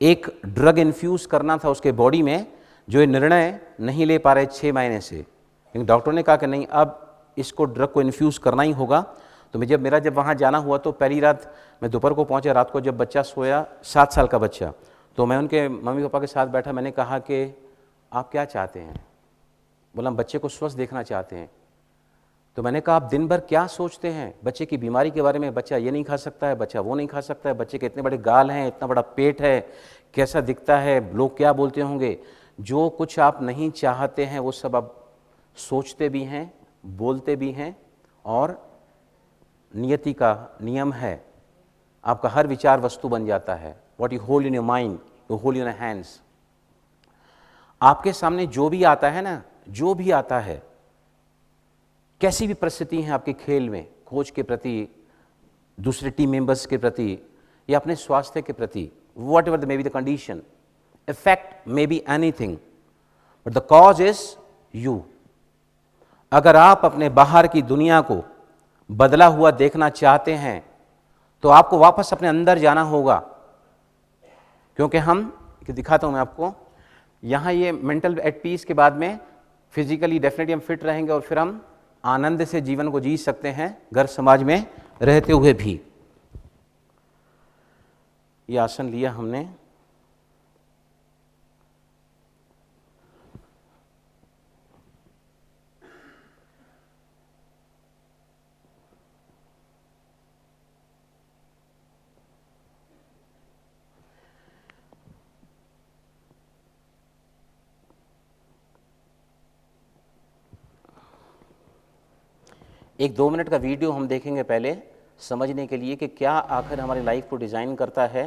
A: एक ड्रग इन्फ्यूज़ करना था उसके बॉडी में, जो ये निर्णय नहीं ले पा रहे 6 महीने से, लेकिन डॉक्टर ने कहा कि नहीं, अब इसको ड्रग को इन्फ्यूज़ करना ही होगा। तो मेरा जब वहाँ जाना हुआ तो पहली रात मैं दोपहर को पहुँचा, रात को जब बच्चा सोया, 7 साल का बच्चा, तो मैं उनके मम्मी पापा के साथ बैठा। मैंने कहा कि आप क्या चाहते हैं? बोला हम बच्चे को स्वस्थ देखना चाहते हैं। तो मैंने कहा आप दिन भर क्या सोचते हैं बच्चे की बीमारी के बारे में? बच्चा ये नहीं खा सकता है, बच्चा वो नहीं खा सकता है, बच्चे के इतने बड़े गाल हैं, इतना बड़ा पेट है, कैसा दिखता है, लोग क्या बोलते होंगे। जो कुछ आप नहीं चाहते हैं वो सब आप सोचते भी हैं, बोलते भी हैं, और नियति का नियम है, आपका हर विचार वस्तु बन जाता है। What you hold in your mind you hold in your hands. आपके सामने जो भी आता है ना, जो भी आता है, कैसी भी परिस्थिति है आपके खेल में, कोच के प्रति, दूसरे टीम मेंबर्स के प्रति, या अपने स्वास्थ्य के प्रति, what ever the may be the condition, effect may be anything, but the cause is you. अगर आप अपने बाहर की दुनिया को बदला हुआ देखना चाहते हैं तो आपको वापस अपने अंदर जाना होगा, क्योंकि हम दिखाता हूं मैं आपको यहां, ये मेंटल एट पीस के बाद में फिजिकली डेफिनेटली हम फिट रहेंगे और फिर हम आनंद से जीवन को जी सकते हैं, घर समाज में रहते हुए भी। ये आसन लिया हमने, एक 2 मिनट का वीडियो हम देखेंगे पहले समझने के लिए कि क्या आखिर हमारी लाइफ को डिजाइन करता है।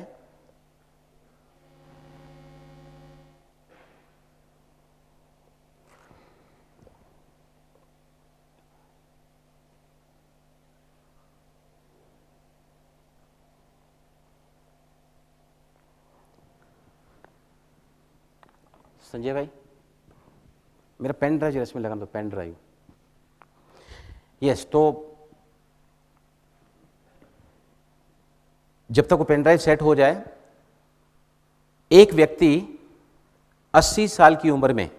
A: संजय भाई, मेरा पेन ड्राइव इसमें लगा, तो पेन ड्राइव, यस। तो जब तक वो पेन ड्राइव सेट हो जाए, एक व्यक्ति 80 साल की उम्र में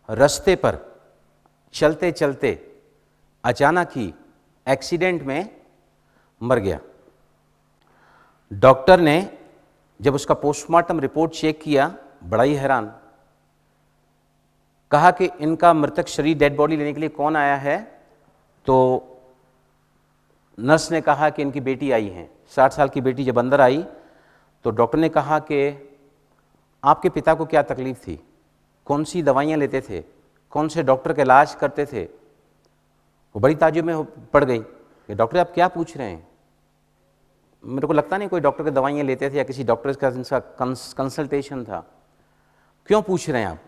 A: रास्ते पर चलते चलते अचानक ही एक्सीडेंट में मर गया। डॉक्टर ने जब उसका पोस्टमार्टम रिपोर्ट चेक किया, बड़ा ही हैरान, कहा कि इनका मृतक शरीर, डेड बॉडी लेने के लिए कौन आया है? तो नर्स ने कहा कि इनकी बेटी आई है। 60 साल की बेटी जब अंदर आई तो डॉक्टर ने कहा कि आपके पिता को क्या तकलीफ थी, कौन सी दवाइयाँ लेते थे, कौन से डॉक्टर का इलाज करते थे? वो बड़ी ताज्जुब में पड़ गई कि डॉक्टर आप क्या पूछ रहे हैं, मेरे को लगता नहीं कोई डॉक्टर की दवाइयाँ लेते थे या किसी डॉक्टर का जिनका कंसल्टेशन था, क्यों पूछ रहे हैं आप?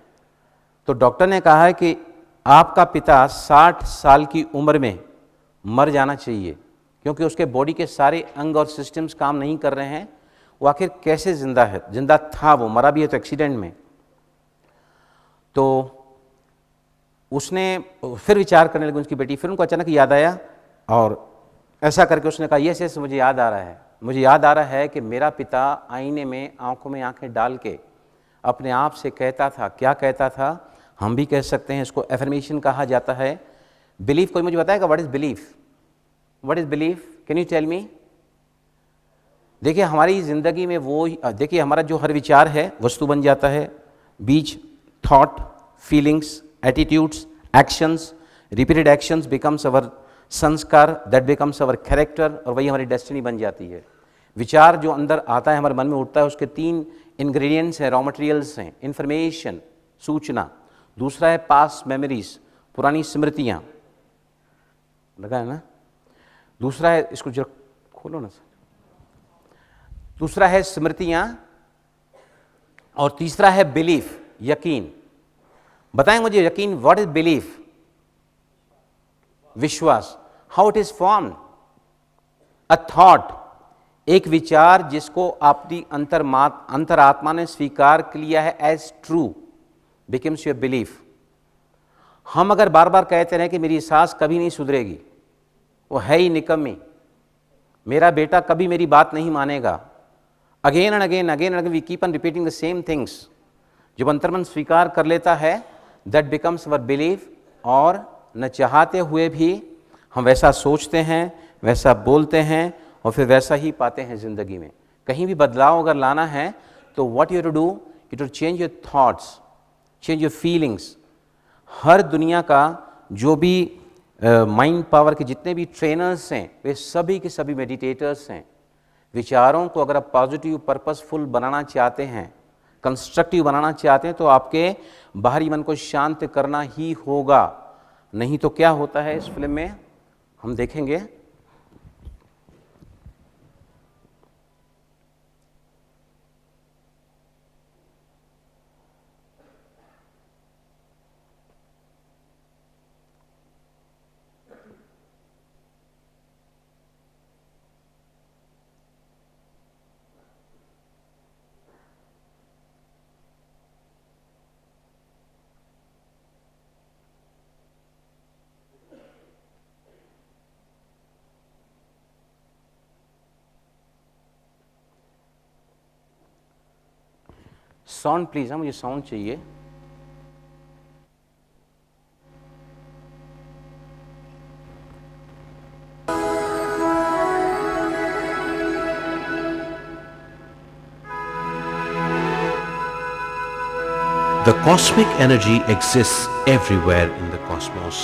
A: तो डॉक्टर ने कहा है कि आपका पिता 60 साल की उम्र में मर जाना चाहिए, क्योंकि उसके बॉडी के सारे अंग और सिस्टम्स काम नहीं कर रहे हैं। वो आखिर कैसे जिंदा है? जिंदा था, वो मरा भी है तो एक्सीडेंट में। तो उसने फिर विचार करने लगी उसकी बेटी, फिर उनको अचानक याद आया और ऐसा करके उसने कहा यस यस मुझे याद आ रहा है, मुझे याद आ रहा है कि मेरा पिता आईने में आंखों में आंखें डाल के अपने आप से कहता था। क्या कहता था? हम भी कह सकते हैं, इसको एफर्मेशन कहा जाता है। बिलीफ, कोई मुझे बताएगा what is belief? What is belief? Can you tell me? देखिए हमारी ज़िंदगी में वो देखिए हमारा जो हर विचार है वस्तु बन जाता है, बीज, thought, feelings, attitudes, actions, repeated actions becomes our sanskar, that becomes our character, और वही हमारी डेस्टिनी बन जाती है। विचार जो अंदर आता है, हमारे मन में उठता है, उसके 3 इंग्रेडिएंट्स हैं, रॉ मटेरियल्स हैं। इन्फॉर्मेशन, सूचना, दूसरा है पास्ट मेमोरीज, पुरानी स्मृतियाँ, लगा है ना, दूसरा है, इसको जरा खोलो ना सर, दूसरा है स्मृतियाँ, और तीसरा है बिलीफ, यकीन। बताएं मुझे यकीन, व्हाट इज बिलीफ? विश्वास। How it is formed? A thought, एक विचार जिसको आपकी अंतरात्मा ने स्वीकार किया है as true, becomes your belief. हम अगर बार बार कहते रहे कि मेरी सास कभी नहीं सुधरेगी, वो है ही निकम्मी, मेरा बेटा कभी मेरी बात नहीं मानेगा, again and again again and again we keep on repeating the same things, जब अंतर्मन स्वीकार कर लेता है, दैट बिकम्स अवर बिलीफ। और न चाहते हुए भी हम वैसा सोचते हैं, वैसा बोलते हैं, और फिर वैसा ही पाते हैं ज़िंदगी में। कहीं भी बदलाव अगर लाना है तो what you to do, you to change your thoughts, change your feelings. हर दुनिया का जो भी माइंड पावर के जितने भी ट्रेनर्स हैं, वे सभी के सभी मेडिटेटर्स हैं। विचारों को अगर आप पॉजिटिव पर्पसफुल बनाना चाहते हैं, कंस्ट्रक्टिव बनाना चाहते हैं, तो आपके बाहरी मन को शांत करना ही होगा। नहीं तो क्या होता है इस फिल्म में हम देखेंगे, साउंड प्लीज, मुझे साउंड चाहिए।
B: The cosmic energy exists everywhere in the cosmos.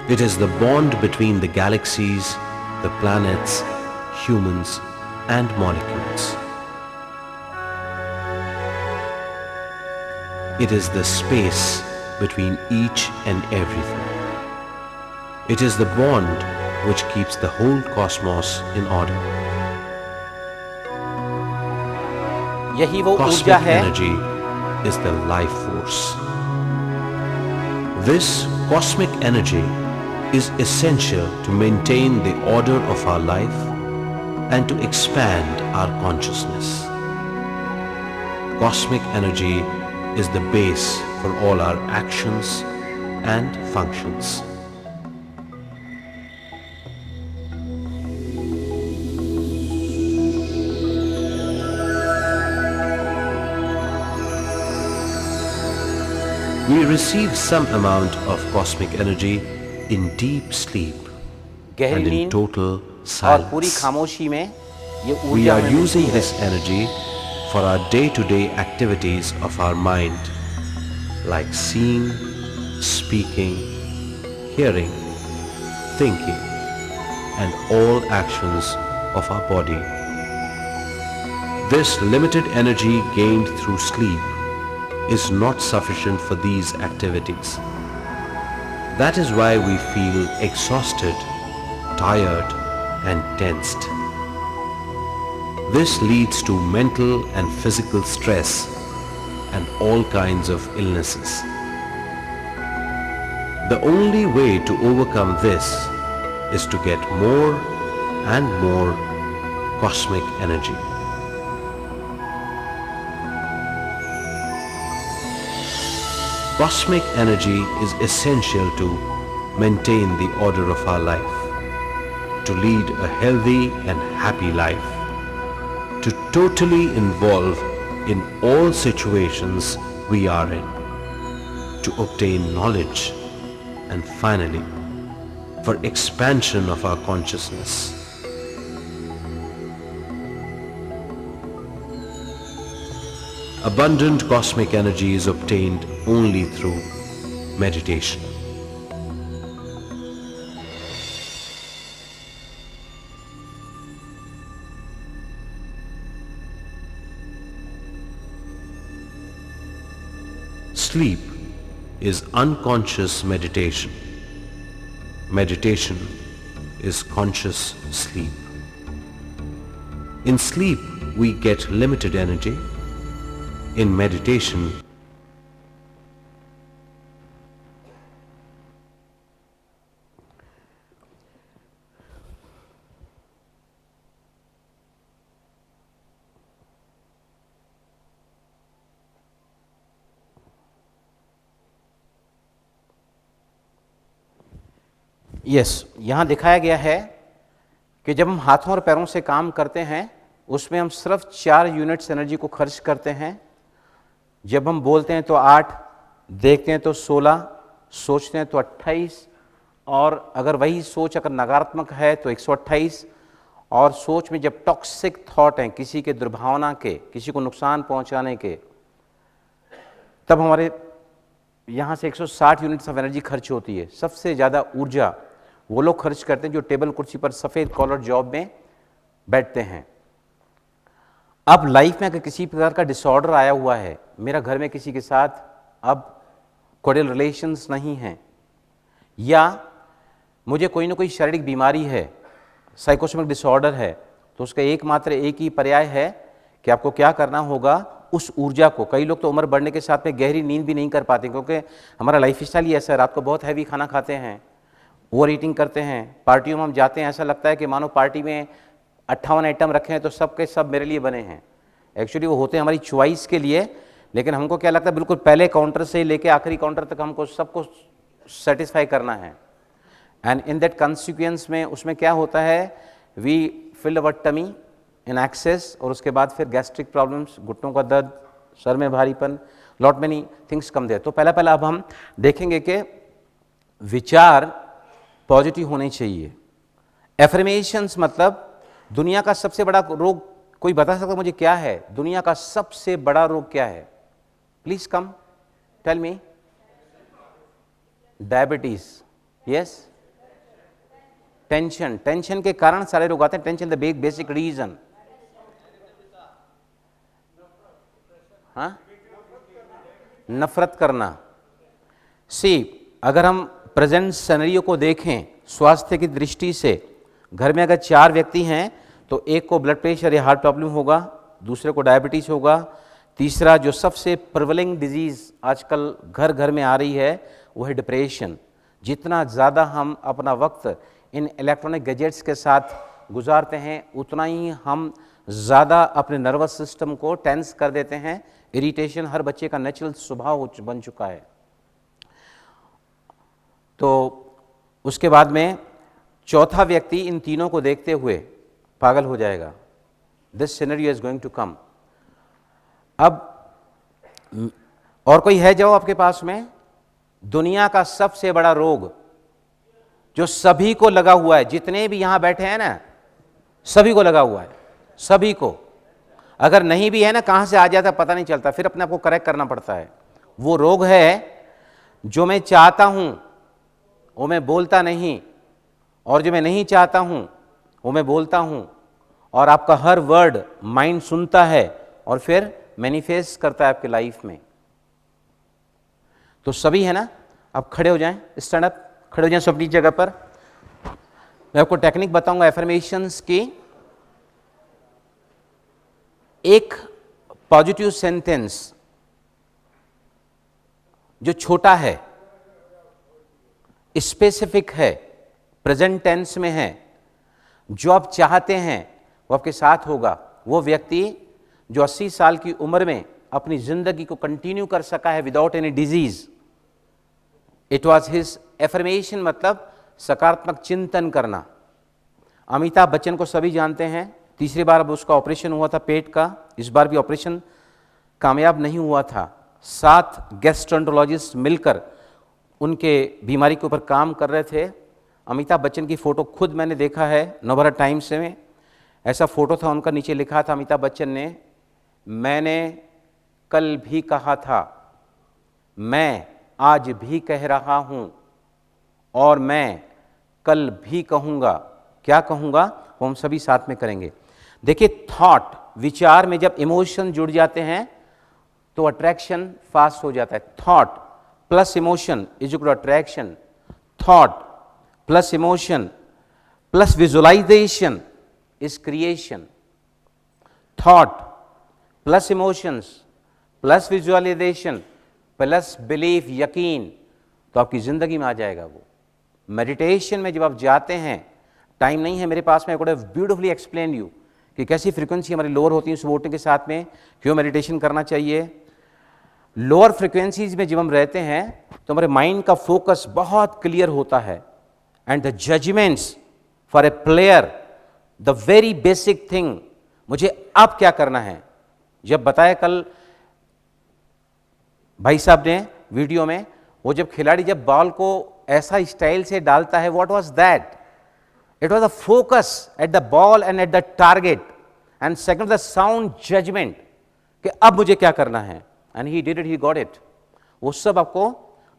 B: It is the bond between the galaxies, the planets, humans, and molecules. It is the space between each and everything. It is the bond which keeps the whole cosmos in order.
A: यही वो ऊर्जा
B: Cosmic
A: है,
B: energy is the life force. This cosmic energy is essential to maintain the order of our life and to expand our consciousness. Cosmic energy is the base for all our actions and functions. We receive some amount of cosmic energy in deep sleep
A: गहरी
B: and in
A: नींद
B: total
A: और पूरी
B: silence.
A: खामोशी में ये
B: We
A: ऊर्जा
B: are
A: हमें मिलती
B: using
A: है।
B: this energy for our day-to-day activities of our mind, like seeing, speaking, hearing, thinking, and all actions of our body. This limited energy gained through sleep is not sufficient for these activities. That is why we feel exhausted, tired, and tensed. This leads to mental and physical stress and all kinds of illnesses. The only way to overcome this is to get more and more cosmic energy. Cosmic energy is essential to maintain the order of our life, to lead a healthy and happy life, to totally involve in all situations we are in, to obtain knowledge, and finally, for expansion of our consciousness. Abundant cosmic energy is obtained only through meditation. Sleep is unconscious meditation. Meditation is conscious sleep. In sleep, we get limited energy. In meditation,
A: यहाँ दिखाया गया है कि जब हम हाथों और पैरों से काम करते हैं उसमें हम सिर्फ 4 यूनिट्स एनर्जी को खर्च करते हैं। जब हम बोलते हैं तो 8, देखते हैं तो 16, सोचते हैं तो 28, और अगर वही सोच अगर नकारात्मक है तो 128, और सोच में जब टॉक्सिक थॉट हैं किसी के दुर्भावना के, किसी को नुकसान पहुंचाने के, तब हमारे यहाँ से 160 यूनिट्स ऑफ एनर्जी खर्च होती है। सबसे ज़्यादा ऊर्जा वो लोग खर्च करते हैं जो टेबल कुर्सी पर सफ़ेद कॉलर जॉब में बैठते हैं। अब लाइफ में अगर किसी प्रकार का डिसऑर्डर आया हुआ है, मेरा घर में किसी के साथ अब कोर्डियल रिलेशंस नहीं हैं, या मुझे कोई ना कोई शारीरिक बीमारी है, साइकोसोमिक डिसऑर्डर है, तो उसका एकमात्र एक ही पर्याय है कि आपको क्या करना होगा, उस ऊर्जा को। कई लोग तो उम्र बढ़ने के साथ में गहरी नींद भी नहीं कर पाते क्योंकि हमारा लाइफ स्टाइल ही ऐसा है, रात को बहुत हैवी खाना खाते हैं, ओवर ईटिंग करते हैं, पार्टियों में हम जाते हैं, ऐसा लगता है कि मानो पार्टी में 58 आइटम रखे हैं तो सब के सब मेरे लिए बने हैं। एक्चुअली वो होते हैं हमारी चॉइस के लिए, लेकिन हमको क्या लगता है बिल्कुल पहले काउंटर से लेके आखिरी काउंटर तक हमको सबको सेटिस्फाई करना है। एंड इन दैट कॉन्सिक्वेंस में उसमें क्या होता है, we fill our tummy in excess, और उसके बाद फिर गैस्ट्रिक प्रॉब्लम्स, घुटनों का दर्द, सर में भारीपन, lot many things come there. तो पहला अब हम देखेंगे कि विचार पॉजिटिव होने चाहिए। एफर्मेशंस मतलब दुनिया का सबसे बड़ा रोग, कोई बता सकता मुझे क्या है? दुनिया का सबसे बड़ा रोग क्या है? Please come tell me. Diabetes, yes. Tension, tension के कारण सारे रोग आते हैं। Tension the basic reason. हाँ, नफरत करना। सी, अगर हम प्रेजेंट सिनेरियो को देखें स्वास्थ्य की दृष्टि से, घर में अगर 4 व्यक्ति हैं तो एक को ब्लड प्रेशर या हार्ट प्रॉब्लम होगा, दूसरे को डायबिटीज होगा, तीसरा जो सबसे प्रिवेलिंग डिजीज आजकल घर घर में आ रही है वो है डिप्रेशन। जितना ज़्यादा हम अपना वक्त इन इलेक्ट्रॉनिक गैजेट्स के साथ गुजारते हैं उतना ही हम ज़्यादा अपने नर्वस सिस्टम को टेंस कर देते हैं। इरिटेशन हर बच्चे का नेचुरल स्वभाव बन चुका है। तो उसके बाद में चौथा व्यक्ति इन तीनों को देखते हुए पागल हो जाएगा। This scenario is going to come. अब और कोई है जो आपके पास में? दुनिया का सबसे बड़ा रोग जो सभी को लगा हुआ है, जितने भी यहां बैठे हैं ना, सभी को लगा हुआ है, सभी को। अगर नहीं भी है ना, कहां से आ जाता पता नहीं चलता, फिर अपने आप को करेक्ट करना पड़ता है। वो रोग है जो मैं चाहता हूं वो मैं बोलता नहीं, और जो मैं नहीं चाहता हूं वो मैं बोलता हूं, और आपका हर वर्ड माइंड सुनता है और फिर मैनिफेस्ट करता है आपके लाइफ में। तो सभी है ना, आप खड़े हो जाएं, स्टैंड अप, खड़े हो जाएं सब अपनी जगह पर। मैं आपको टेक्निक बताऊंगा एफर्मेशंस की। एक पॉजिटिव सेंटेंस जो छोटा है, स्पेसिफिक है, प्रेजेंट टेंस में है, जो आप चाहते हैं वो आपके साथ होगा। वो व्यक्ति जो 80 साल की उम्र में अपनी जिंदगी को कंटिन्यू कर सका है without any disease, it was his affirmation, मतलब सकारात्मक चिंतन करना। अमिताभ बच्चन को सभी जानते हैं। तीसरी बार अब उसका ऑपरेशन हुआ था पेट का, इस बार भी ऑपरेशन कामयाब नहीं हुआ था। 7 गैस्ट्रोएंटरोलॉजिस्ट मिलकर उनके बीमारी के ऊपर काम कर रहे थे। अमिताभ बच्चन की फ़ोटो खुद मैंने देखा है नवभारत टाइम्स में, ऐसा फ़ोटो था उनका, नीचे लिखा था अमिताभ बच्चन ने, मैंने कल भी कहा था, मैं आज भी कह रहा हूँ और मैं कल भी कहूँगा। क्या कहूँगा वो हम सभी साथ में करेंगे। देखिए, थॉट, विचार में जब इमोशन जुड़ जाते हैं तो अट्रैक्शन फास्ट हो जाता है। Thought plus emotion is equal to attraction, thought plus emotion plus visualisation is creation, thought plus emotions plus visualisation plus belief, यकीन, तो आपकी जिंदगी में आ जाएगा वो। मेडिटेशन में जब आप जाते हैं, टाइम नहीं है मेरे पास में, I could have beautifully explain you कि कैसी फ्रीक्वेंसी हमारी लोअर होती है सुबह उठने के साथ में, क्यों मेडिटेशन करना चाहिए। लोअर फ्रीक्वेंसीज में जब हम रहते हैं तो हमारे माइंड का फोकस बहुत क्लियर होता है, and the judgements for a player, the very basic thing, मुझे अब क्या करना है। जब बताया कल भाई साहब ने वीडियो में, वो जब खिलाड़ी जब बॉल को ऐसा स्टाइल से डालता है, what was that? It was the focus at the ball and at the target, and second the sound judgement कि अब मुझे क्या करना है, and he did it, he got it. वो सब आपको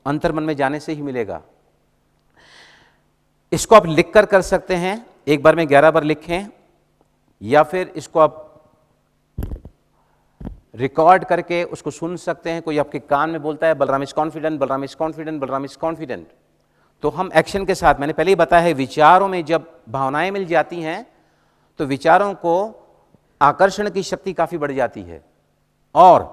A: अंतर्मन में जाने से ही मिलेगा। इसको आप लिख कर सकते हैं, एक बार में 11 बार लिखें, या फिर इसको आप रिकॉर्ड करके उसको सुन सकते हैं। कोई आपके कान में बोलता है Balram is confident, Balram is confident, Balram is confident, तो हम एक्शन के साथ, मैंने पहले ही बताया है, विचारों में जब भावनाएं मिल जाती हैं तो विचारों को आकर्षण की शक्ति काफी बढ़ जाती है। और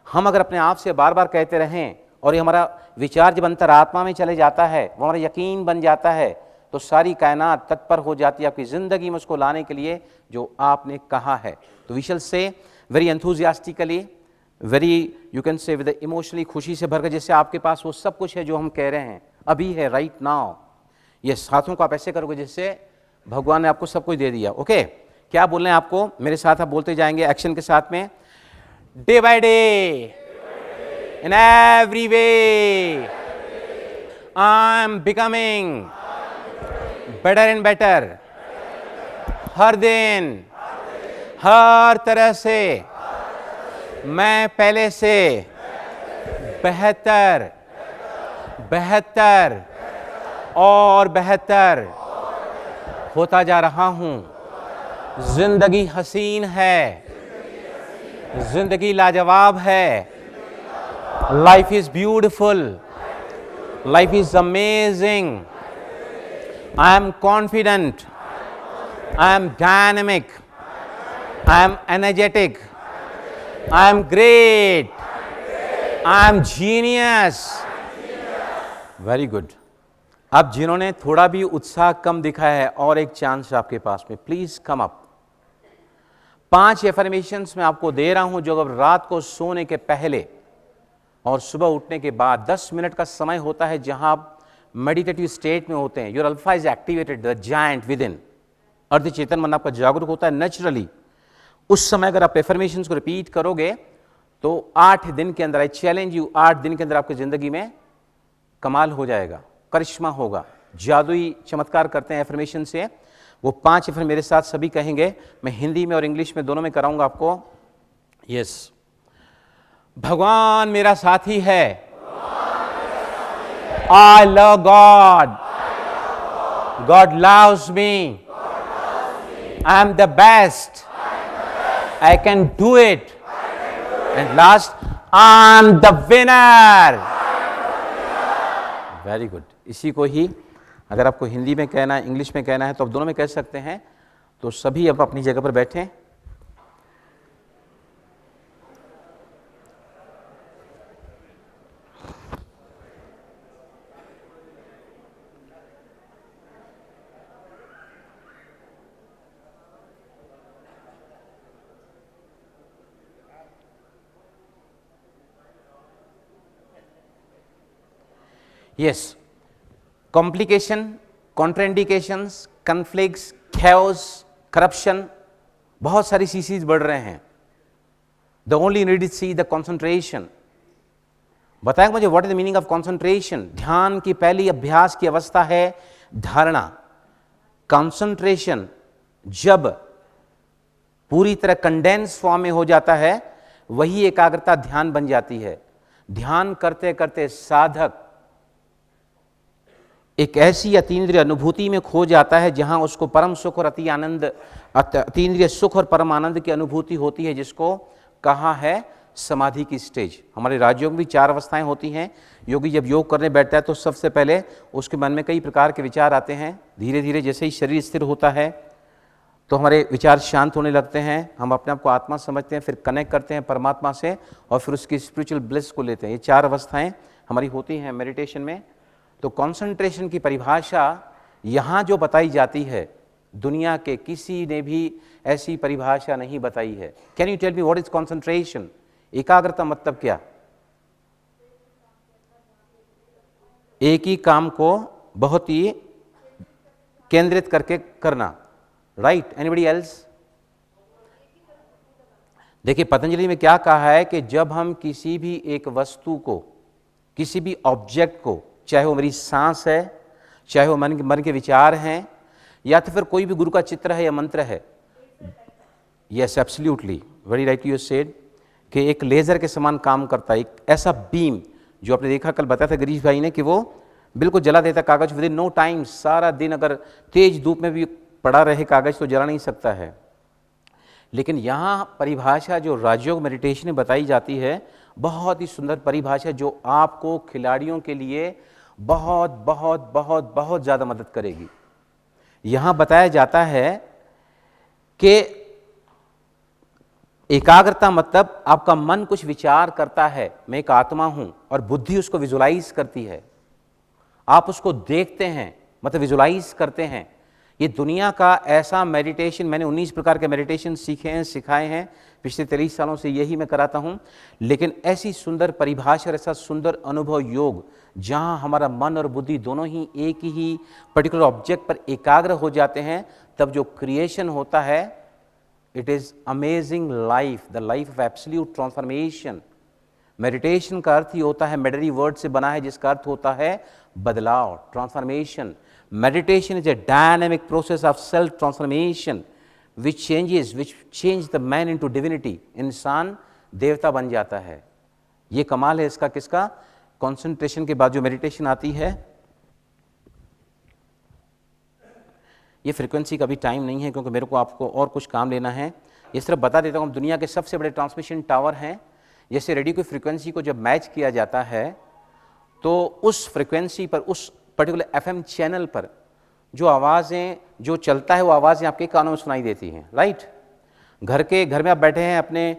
A: हम अगर अपने आप से बार बार कहते रहें और ये हमारा विचार जब अंतरात्मा में चले जाता है, वो हमारा यकीन बन जाता है, तो सारी कायनात तत्पर हो जाती है आपकी जिंदगी में उसको लाने के लिए जो आपने कहा है। तो वी शैल से very enthusiastically, very you can say with emotionally, खुशी से भरकर, जैसे आपके पास वो सब कुछ है जो हम कह रहे हैं, अभी है, राइट नाउ। ये हाथों को आप ऐसे करोगे जैसे भगवान ने आपको सब कुछ दे दिया। ओके, क्या बोलना है आपको, मेरे साथ आप बोलते जाएंगे एक्शन के साथ में। Day by day, in every way, I am becoming better and better. हर दिन, हर तरह से मैं पहले से बेहतर, बेहतर और बेहतर होता जा रहा हूं। जिंदगी हसीन है, जिंदगी लाजवाब है, life is beautiful, life is amazing, I am confident, I am dynamic, I am energetic, I am great, I am genius. Very good. अब जिन्होंने थोड़ा भी उत्साह कम दिखाया है, और एक चांस आपके पास में, प्लीज कम अप। 5 एफर्मेशंस मैं आपको दे रहा हूं, जो अब रात को सोने के पहले और सुबह उठने के बाद 10 मिनट का समय होता है जहां आप मेडिटेटिव स्टेट में होते हैं। Your alpha is activated, the giant with in, अर्ध चेतन मन आपका जागरूक होता है नेचुरली। उस समय अगर आप एफर्मेशंस को रिपीट करोगे तो 8 दिन के अंदर, आई चैलेंज यू, 8 दिन के अंदर आपकी जिंदगी में कमाल हो जाएगा, करिश्मा होगा, जादुई चमत्कार करते हैं एफर्मेशन से। वो 5 एफर्मेशन मेरे साथ सभी कहेंगे, मैं हिंदी में और इंग्लिश में दोनों में कराऊंगा आपको। यस, भगवान मेरा साथी है, I love God, God loves me, I am the best, I can do it. And last, I'm the winner. Very good. इसी को ही अगर आपको हिंदी में कहना है, इंग्लिश में कहना है, तो आप दोनों में कह सकते हैं। तो सभी अब अपनी जगह पर बैठें। Yes, complication, contraindications, conflicts, chaos, corruption, बहुत सारी सीसीज बढ़ रहे हैं। The only need is see the concentration. बताएं मुझे, what is the meaning of concentration? ध्यान की पहली अभ्यास की अवस्था है धारणा, कंसंट्रेशन जब पूरी तरह कंडेंस फॉर्म में हो जाता है वही एकाग्रता ध्यान बन जाती है। ध्यान करते करते साधक एक ऐसी अतीन्द्रिय अनुभूति में खो जाता है जहां उसको परम सुख और अतीन्द्रिय सुख और परम आनंद की अनुभूति होती है, जिसको कहा है समाधि की स्टेज। हमारे राजयोग में भी 4 अवस्थाएं होती हैं। योगी जब योग करने बैठता है तो सबसे पहले उसके मन में कई प्रकार के विचार आते हैं। धीरे धीरे जैसे ही शरीर स्थिर होता है तो हमारे विचार शांत होने लगते हैं, हम अपने आप को आत्मा समझते हैं, फिर कनेक्ट करते हैं परमात्मा से और फिर उसकी स्पिरिचुअल ब्लिस को लेते हैं। ये 4 अवस्थाएं हमारी होती हैं मेडिटेशन में। तो कंसंट्रेशन की परिभाषा यहाँ जो बताई जाती है, दुनिया के किसी ने भी ऐसी परिभाषा नहीं बताई है। Can you tell me what is concentration? एकाग्रता मतलब क्या? एक ही काम को बहुत ही केंद्रित करके करना, राइट? Anybody else? देखिए पतंजलि में क्या कहा है कि जब हम किसी भी एक वस्तु को, किसी भी ऑब्जेक्ट को, चाहे वो मेरी सांस है, चाहे वो मन के विचार हैं, या तो फिर कोई भी गुरु का चित्र है या मंत्र है, yes absolutely very right you said, कि एक लेजर के समान काम करता है। एक ऐसा बीम जो आपने देखा, कल बताया था गिरीश भाई ने, कि वो बिल्कुल जला देता कागज विद इन नो टाइम। सारा दिन अगर तेज धूप में भी पड़ा रहे कागज तो जला नहीं सकता है। लेकिन यहाँ परिभाषा जो राजयोग मेडिटेशन में बताई जाती है, बहुत ही सुंदर परिभाषा जो आपको खिलाड़ियों के लिए बहुत बहुत बहुत बहुत ज़्यादा मदद करेगी। यहाँ बताया जाता है कि एकाग्रता मतलब आपका मन कुछ विचार करता है, मैं एक आत्मा हूं, और बुद्धि उसको विजुलाइज करती है। आप उसको देखते हैं, मतलब विजुलाइज करते हैं। ये दुनिया का ऐसा मेडिटेशन, मैंने 19 प्रकार के मेडिटेशन सीखे हैं, सिखाए हैं, पिछले 23 सालों से यही मैं कराता हूं। लेकिन ऐसी सुंदर परिभाषा और ऐसा सुंदर अनुभव योग, जहां हमारा मन और बुद्धि दोनों ही एक ही पर्टिकुलर ऑब्जेक्ट पर एकाग्र हो जाते हैं, तब जो क्रिएशन होता है, it is amazing life, the life of absolute transformation. Meditation का अर्थ ही होता है, मेडरी वर्ड से बना है, जिसका अर्थ होता है बदलाव, transformation. Meditation is a dynamic process of self transformation which change the man into divinity। इंसान देवता बन जाता है। ये कमाल है इसका, किसका? कंसंट्रेशन के बाद जो मेडिटेशन आती है। ये फ्रीक्वेंसी का भी टाइम नहीं है क्योंकि मेरे को आपको और कुछ काम लेना है। इस तरह बता देता हूँ, दुनिया के सबसे बड़े ट्रांसमिशन टावर हैं। जैसे रेडियो की फ्रीक्वेंसी को जब मैच किया जाता है तो उस फ्रीक्वेंसी पर, उस पर्टिकुलर एफएम चैनल पर जो आवाज़ें जो चलता है, वो आवाज़ें आपके कानों में सुनाई देती हैं, राइट? घर में आप बैठे हैं, अपने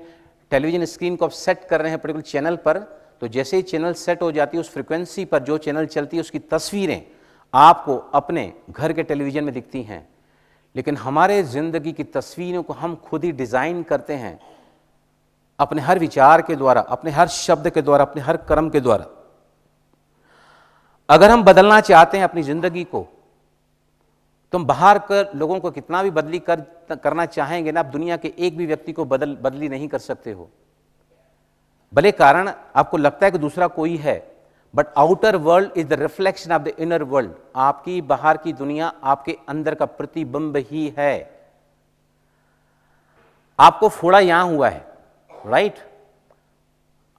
A: टेलीविज़न स्क्रीन को आप सेट कर रहे हैं पर्टिकुलर चैनल पर, तो जैसे ही चैनल सेट हो जाती है, उस फ्रीक्वेंसी पर जो चैनल चलती है उसकी तस्वीरें आपको अपने घर के टेलीविज़न में दिखती हैं। लेकिन हमारे ज़िंदगी की तस्वीरों को हम खुद ही डिज़ाइन करते हैं, अपने हर विचार के द्वारा, अपने हर शब्द के द्वारा, अपने हर कर्म के द्वारा। अगर हम बदलना चाहते हैं अपनी ज़िंदगी को, तुम बाहर कर लोगों को कितना भी करना चाहेंगे ना, आप दुनिया के एक भी व्यक्ति को बदली नहीं कर सकते हो। भले कारण आपको लगता है कि दूसरा कोई है, but outer world is the reflection of the inner world. आपकी बाहर की दुनिया आपके अंदर का प्रतिबिंब ही है। आपको फोड़ा यहां हुआ है, राइट?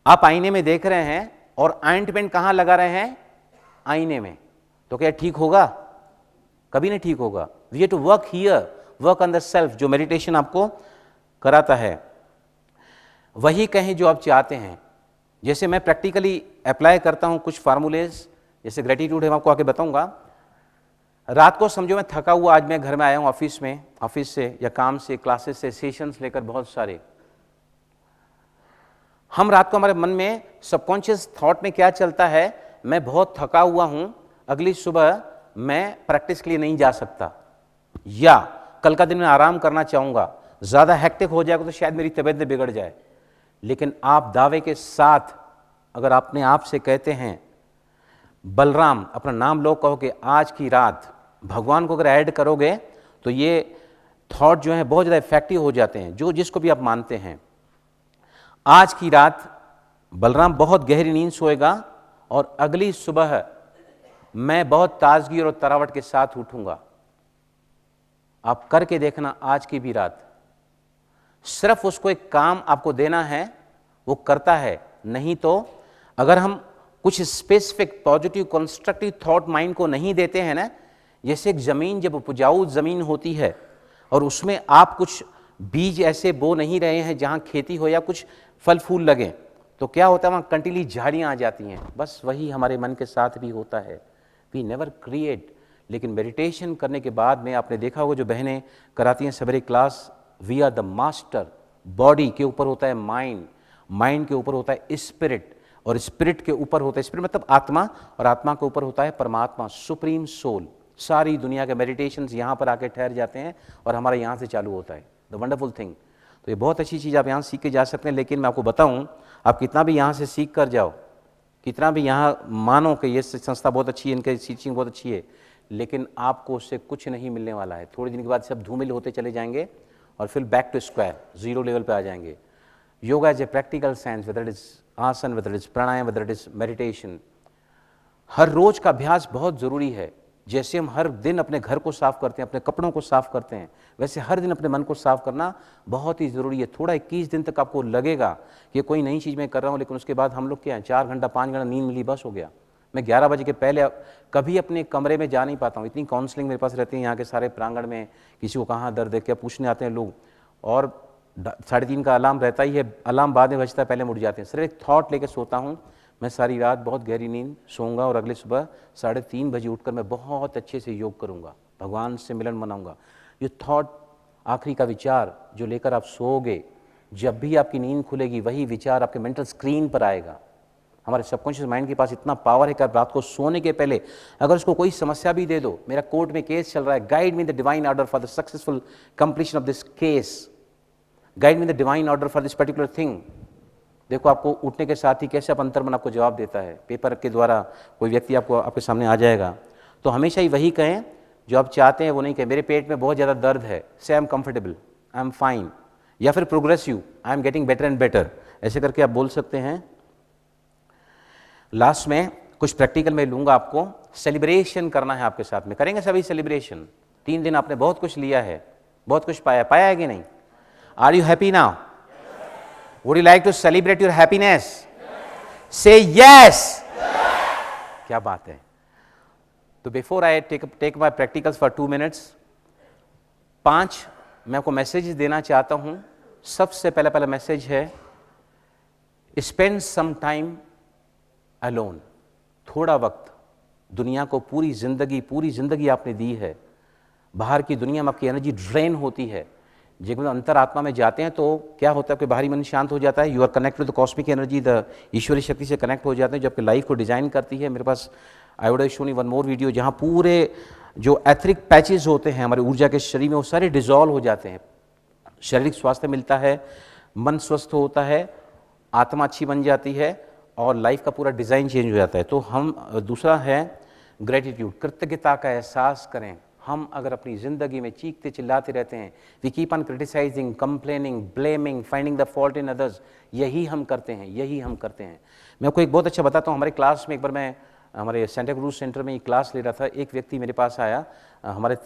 A: आप आईने में देख रहे हैं और ऑइंटमेंट कहां लगा रहे हैं? आईने में। तो क्या ठीक होगा? कभी नहीं ठीक होगा। We have to work here, work on the self, जो मेडिटेशन आपको कराता है। वही कहें जो आप चाहते हैं। जैसे मैं प्रैक्टिकली अप्लाई करता हूं कुछ फार्मूलेज, जैसे ग्रेटिट्यूड है, मैं आपको आगे बताऊंगा। रात को समझो मैं थका हुआ, आज मैं घर में आया हूं ऑफिस से या काम से, क्लासेस से, सेशंस लेकर बहुत सारे। हम रात को हमारे मन में सबकॉन्शियस थॉट में क्या चलता है? मैं बहुत थका हुआ हूं, अगली सुबह मैं प्रैक्टिस के लिए नहीं जा सकता, या कल का दिन मैं आराम करना चाहूंगा, ज्यादा हेक्टिक हो जाएगा तो शायद मेरी तबीयत में बिगड़ जाए। लेकिन आप दावे के साथ अगर अपने आप से कहते हैं बलराम, अपना नाम लो, कहो कि आज की रात, भगवान को अगर ऐड करोगे तो ये थॉट जो है बहुत ज़्यादा इफेक्टिव हो जाते हैं, जो जिसको भी आप मानते हैं। आज की रात बलराम बहुत गहरी नींद सोएगा और अगली सुबह मैं बहुत ताजगी और तरावट के साथ उठूंगा। आप करके देखना आज की भी रात। सिर्फ उसको एक काम आपको देना है, वो करता है। नहीं तो अगर हम कुछ specific positive constructive thought mind को नहीं देते हैं ना, जैसे एक जमीन जब उपजाऊ जमीन होती है और उसमें आप कुछ बीज ऐसे बो नहीं रहे हैं जहां खेती हो या कुछ फल फूल लगे, तो क्या होता है, वहां कंटीली झाड़ियां आ जाती हैं। बस वही हमारे मन के साथ भी होता है। We never create. लेकिन मेडिटेशन करने के बाद में आपने देखा होगा, जो बहनें कराती हैं सवेरे class, we are the master. Body के ऊपर होता है माइंड, माइंड के ऊपर होता है स्पिरिट, और स्पिरिट के ऊपर होता है, स्पिरिट मतलब आत्मा, और आत्मा के ऊपर होता है परमात्मा, सुप्रीम सोल। सारी दुनिया के मेडिटेशंस यहाँ पर आके ठहर जाते हैं और हमारा यहाँ से चालू होता है। The wonderful thing. तो ये बहुत अच्छी चीज़ आप यहाँ सीख के जा सकते हैं। लेकिन मैं आपको बताऊँ, आप कितना भी यहाँ से सीख कर जाओ, कितना भी यहाँ मानो कि ये संस्था बहुत अच्छी है, इनकी टीचिंग बहुत अच्छी है, लेकिन आपको उससे कुछ नहीं मिलने वाला है। थोड़े दिन के बाद सब धूमिल होते चले जाएंगे और फिर back to square, zero level पे आ जाएंगे। Yoga is a practical science, whether it is asana, whether it is pranayama, whether it is meditation. हर रोज का अभ्यास बहुत जरूरी है। जैसे हम हर दिन अपने घर को साफ करते हैं, अपने कपड़ों को साफ करते हैं, वैसे हर दिन अपने मन को साफ करना बहुत ही जरूरी है। थोड़ा 21 दिन तक आपको लगेगा कि कोई नई चीज मैं कर रहा हूं, लेकिन उसके बाद हम लोग क्या है, 4 घंटा 5 घंटा नींद मिली, बस हो गया। मैं 11 बजे के पहले कभी अपने कमरे में जा नहीं पाता हूँ। इतनी काउंसलिंग मेरे पास रहती है यहाँ के सारे प्रांगण में, किसी को कहाँ दर्द है क्या पूछने आते हैं लोग, और 3:30 का अलार्म रहता ही है, अलार्म बाद में बजता है, पहले मुड़ जाते हैं। सिर्फ एक थॉट लेके सोता हूँ, मैं सारी रात बहुत गहरी नींद सोऊंगा और अगले सुबह 3:30 बजे उठकर मैं बहुत अच्छे से योग करूंगा, भगवान से मिलन मनाऊंगा। ये थॉट, आखिरी का विचार जो लेकर आप सोओगे, जब भी आपकी नींद खुलेगी वही विचार आपके मेंटल स्क्रीन पर आएगा। हमारे सबकॉन्शियस माइंड के पास इतना पावर है कि आप रात को सोने के पहले अगर उसको कोई समस्या भी दे दो, मेरा कोर्ट में केस चल रहा है, guide me the divine order for the successful completion of this case, guide me the divine order for this particular thing. देखो आपको उठने के साथ ही कैसे आप अंतर्मन आपको जवाब देता है। पेपर के द्वारा कोई व्यक्ति आपको आपके सामने आ जाएगा, तो हमेशा ही वही कहें जो आप चाहते हैं, वो नहीं कहें मेरे पेट में बहुत ज़्यादा दर्द है, से I am comfortable, I am fine, या फिर progressive, I am getting better and better, ऐसे करके आप बोल सकते हैं। लास्ट में कुछ प्रैक्टिकल में लूंगा आपको, सेलिब्रेशन करना है आपके साथ में, करेंगे सभी सेलिब्रेशन। 3 दिन आपने बहुत कुछ लिया है, बहुत कुछ पाया है कि नहीं? Are you happy now? Would you like to celebrate your happiness? Yes. Say yes. Yes. क्या बात है। तो before I take my practicals for 2 minutes, 5 मैं आपको मैसेज देना चाहता हूं। सबसे पहला मैसेज है, spend some time alone। थोड़ा वक्त, दुनिया को पूरी जिंदगी आपने दी है, बाहर की दुनिया में आपकी एनर्जी ड्रेन होती है। जब अंतरात्मा में जाते हैं तो क्या होता है, आपके बाहरी मन शांत हो जाता है, you are connected with the cosmic energy, the ईश्वरीय शक्ति से कनेक्ट हो जाते हैं, जो आपकी लाइफ को डिजाइन करती है। मेरे पास I would have shown you one more video, जहाँ पूरे जो एथरिक पैचेस होते हैं हमारे ऊर्जा के शरीर में, वो सारे डिजॉल्व हो जाते हैं, शारीरिक स्वास्थ्य मिलता है, मन स्वस्थ होता है, आत्मा अच्छी बन जाती है और लाइफ का पूरा डिज़ाइन चेंज हो जाता है। तो हम दूसरा है ग्रेटिट्यूड, कृतज्ञता का एहसास करें। हम अगर अपनी ज़िंदगी में चीखते चिल्लाते रहते हैं, we keep on criticising, complaining, blaming, finding the fault in others, यही हम करते हैं। मैं आपको एक बहुत अच्छा बताता हूँ। हमारे क्लास में एक बार मैं हमारे सेंटा क्रूज सेंटर में एक क्लास ले रहा था, एक व्यक्ति मेरे पास आया, हमारे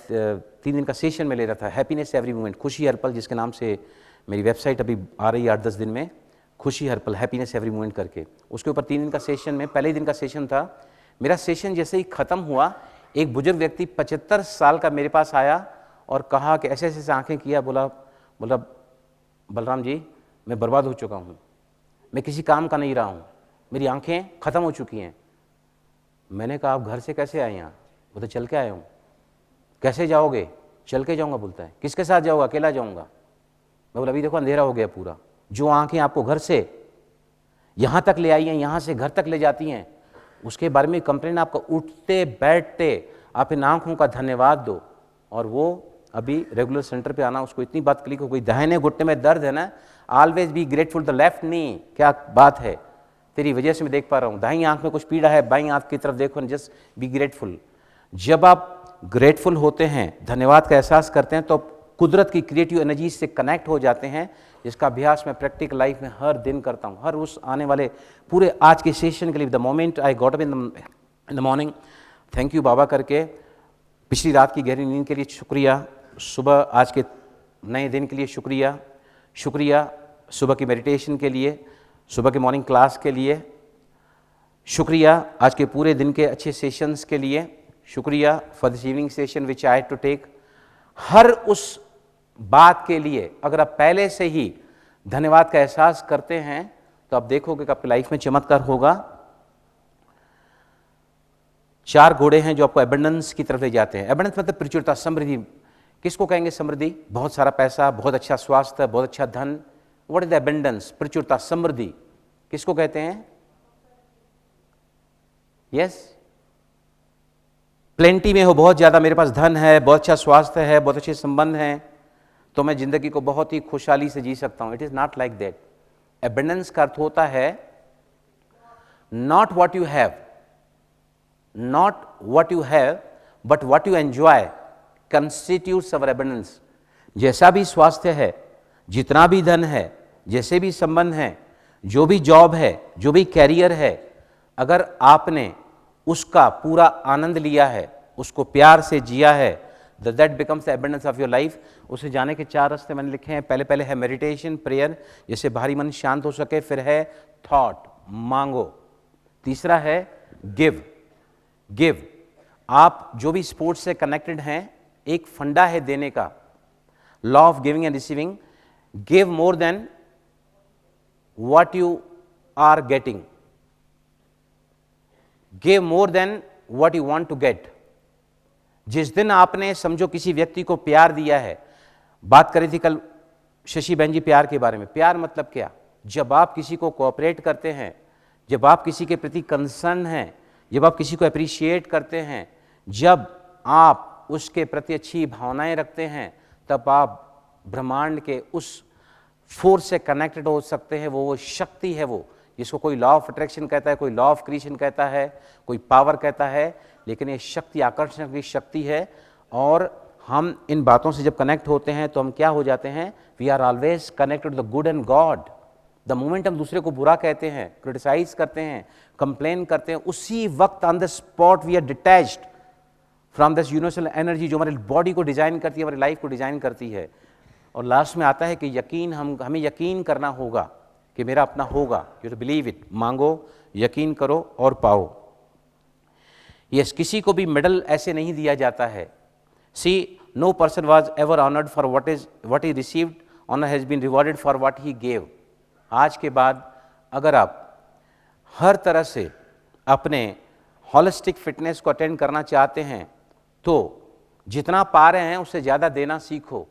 A: 3 दिन का सेशन में ले रहा था, हैप्पीनेस एवरी मोमेंट, खुशी हर पल, जिसके नाम से मेरी वेबसाइट अभी आ रही है 8-10 दिन में, खुशी हर पल, हैप्पीनेस एवरी मोमेंट करके। उसके ऊपर 3 दिन का सेशन में, पहले दिन का सेशन था, मेरा सेशन जैसे ही ख़त्म हुआ, एक बुजुर्ग व्यक्ति 75 साल का मेरे पास आया और कहा कि ऐसे ऐसे आंखें किया, बोला बलराम जी, मैं बर्बाद हो चुका हूँ, मैं किसी काम का नहीं रहा हूँ, मेरी आंखें ख़त्म हो चुकी हैं। मैंने कहा आप घर से कैसे आए यहाँ? बोलते चल के आया हूँ। कैसे जाओगे? चल के जाऊँगा। बोलता है किसके साथ जाऊँगा? अकेला जाऊँगा। मैं बोला अभी देखो अंधेरा हो गया पूरा, जो आंखें आपको घर से यहाँ तक ले आई हैं, यहाँ से घर तक ले जाती हैं, उसके बारे में कंप्लेन आपको उठते बैठते आप इन आँखों का धन्यवाद दो। और वो अभी रेगुलर सेंटर पे आना, उसको इतनी बात क्लिक हो गई, दाहिने घुटने में दर्द है ना, always be grateful the left नी। क्या बात है, तेरी वजह से मैं देख पा रहा हूँ, दाहिनी आंख में कुछ पीड़ा है, बाईं आंख की तरफ देखो, जस्ट बी ग्रेटफुल। जब आप ग्रेटफुल होते हैं, धन्यवाद का एहसास करते हैं, तो कुदरत की क्रिएटिव एनर्जी से कनेक्ट हो जाते हैं, जिसका अभ्यास मैं प्रैक्टिकल लाइफ में हर दिन करता हूँ। हर उस आने वाले पूरे आज के सेशन के लिए, the moment I got up in the morning, thank you Baba करके, पिछली रात की गहरी नींद के लिए शुक्रिया, सुबह आज के नए दिन के लिए शुक्रिया, शुक्रिया सुबह की मेडिटेशन के लिए, सुबह के मॉर्निंग क्लास के लिए, शुक्रिया आज के पूरे दिन के अच्छे सेशंस के लिए, शुक्रिया for this evening session which I had to take. हर उस बात के लिए अगर आप पहले से ही धन्यवाद का एहसास करते हैं तो आप देखोगे कि आपकी लाइफ में चमत्कार होगा। 4 घोड़े हैं जो आपको एबंडेंस की तरफ ले जाते हैं। एबंडेंस मतलब प्रचुरता, समृद्धि। किसको कहेंगे समृद्धि? बहुत सारा पैसा, बहुत अच्छा स्वास्थ्य, बहुत अच्छा धन। What is the abundance? प्रचुरता, समृद्धि। किसको कहते हैं? यस, प्लेंटी में हो, बहुत ज्यादा मेरे पास धन है, बहुत अच्छा स्वास्थ्य है, बहुत अच्छे संबंध हैं, तो मैं जिंदगी को बहुत ही खुशहाली से जी सकता हूं। It is not like that. Abundance का अर्थ होता है not what you have, not what you have, but what you enjoy constitutes our abundance. जैसा भी स्वास्थ्य है, जितना भी धन है, जैसे भी संबंध हैं, जो भी जॉब है, जो भी कैरियर है, अगर आपने उसका पूरा आनंद लिया है, उसको प्यार से जिया है, that becomes the abundance of your life. उसे जाने के 4 रास्ते मैंने लिखे हैं। पहले है मेडिटेशन, प्रेयर, जिससे भारी मन शांत हो सके। फिर है थॉट, मांगो। तीसरा है गिव। गिव, आप जो भी स्पोर्ट्स से कनेक्टेड हैं, एक फंडा है देने का, law of giving and receiving. Give more than what you are getting, give more than what you want to get. जिस दिन आपने समझो किसी व्यक्ति को प्यार दिया है, बात करी थी कल शशि बहन जी प्यार के बारे में। प्यार मतलब क्या? जब आप किसी को कोऑपरेट करते हैं, जब आप किसी के प्रति कंसर्न हैं, जब आप किसी को अप्रिशिएट करते हैं, जब आप उसके प्रति अच्छी भावनाएं रखते हैं, तब आप ब्रह्मांड के उस फोर्स से कनेक्टेड हो सकते हैं। वो शक्ति है, वो जिसको कोई लॉ ऑफ अट्रैक्शन कहता है, कोई लॉ ऑफ क्रिएशन कहता है, कोई पावर कहता है, लेकिन ये शक्ति आकर्षण की शक्ति है। और हम इन बातों से जब कनेक्ट होते हैं तो हम क्या हो जाते हैं? We are always connected to the good and God. The moment हम दूसरे को बुरा कहते हैं, क्रिटिसाइज करते हैं, कंप्लेन करते हैं, उसी वक्त on the spot we are detached from this universal energy जो हमारी बॉडी को डिजाइन करती है, हमारी लाइफ को डिजाइन करती है। और लास्ट में आता है कि यकीन, हमें यकीन करना होगा कि मेरा अपना होगा। You to believe it. मांगो, यकीन करो और पाओ। यस, किसी को भी मेडल ऐसे नहीं दिया जाता है। See, no person was ever honoured for what he received, honour has been rewarded for what he gave. आज के बाद अगर आप हर तरह से अपने होलिस्टिक फिटनेस को अटेंड करना चाहते हैं तो जितना पा रहे हैं उससे ज़्यादा देना सीखो।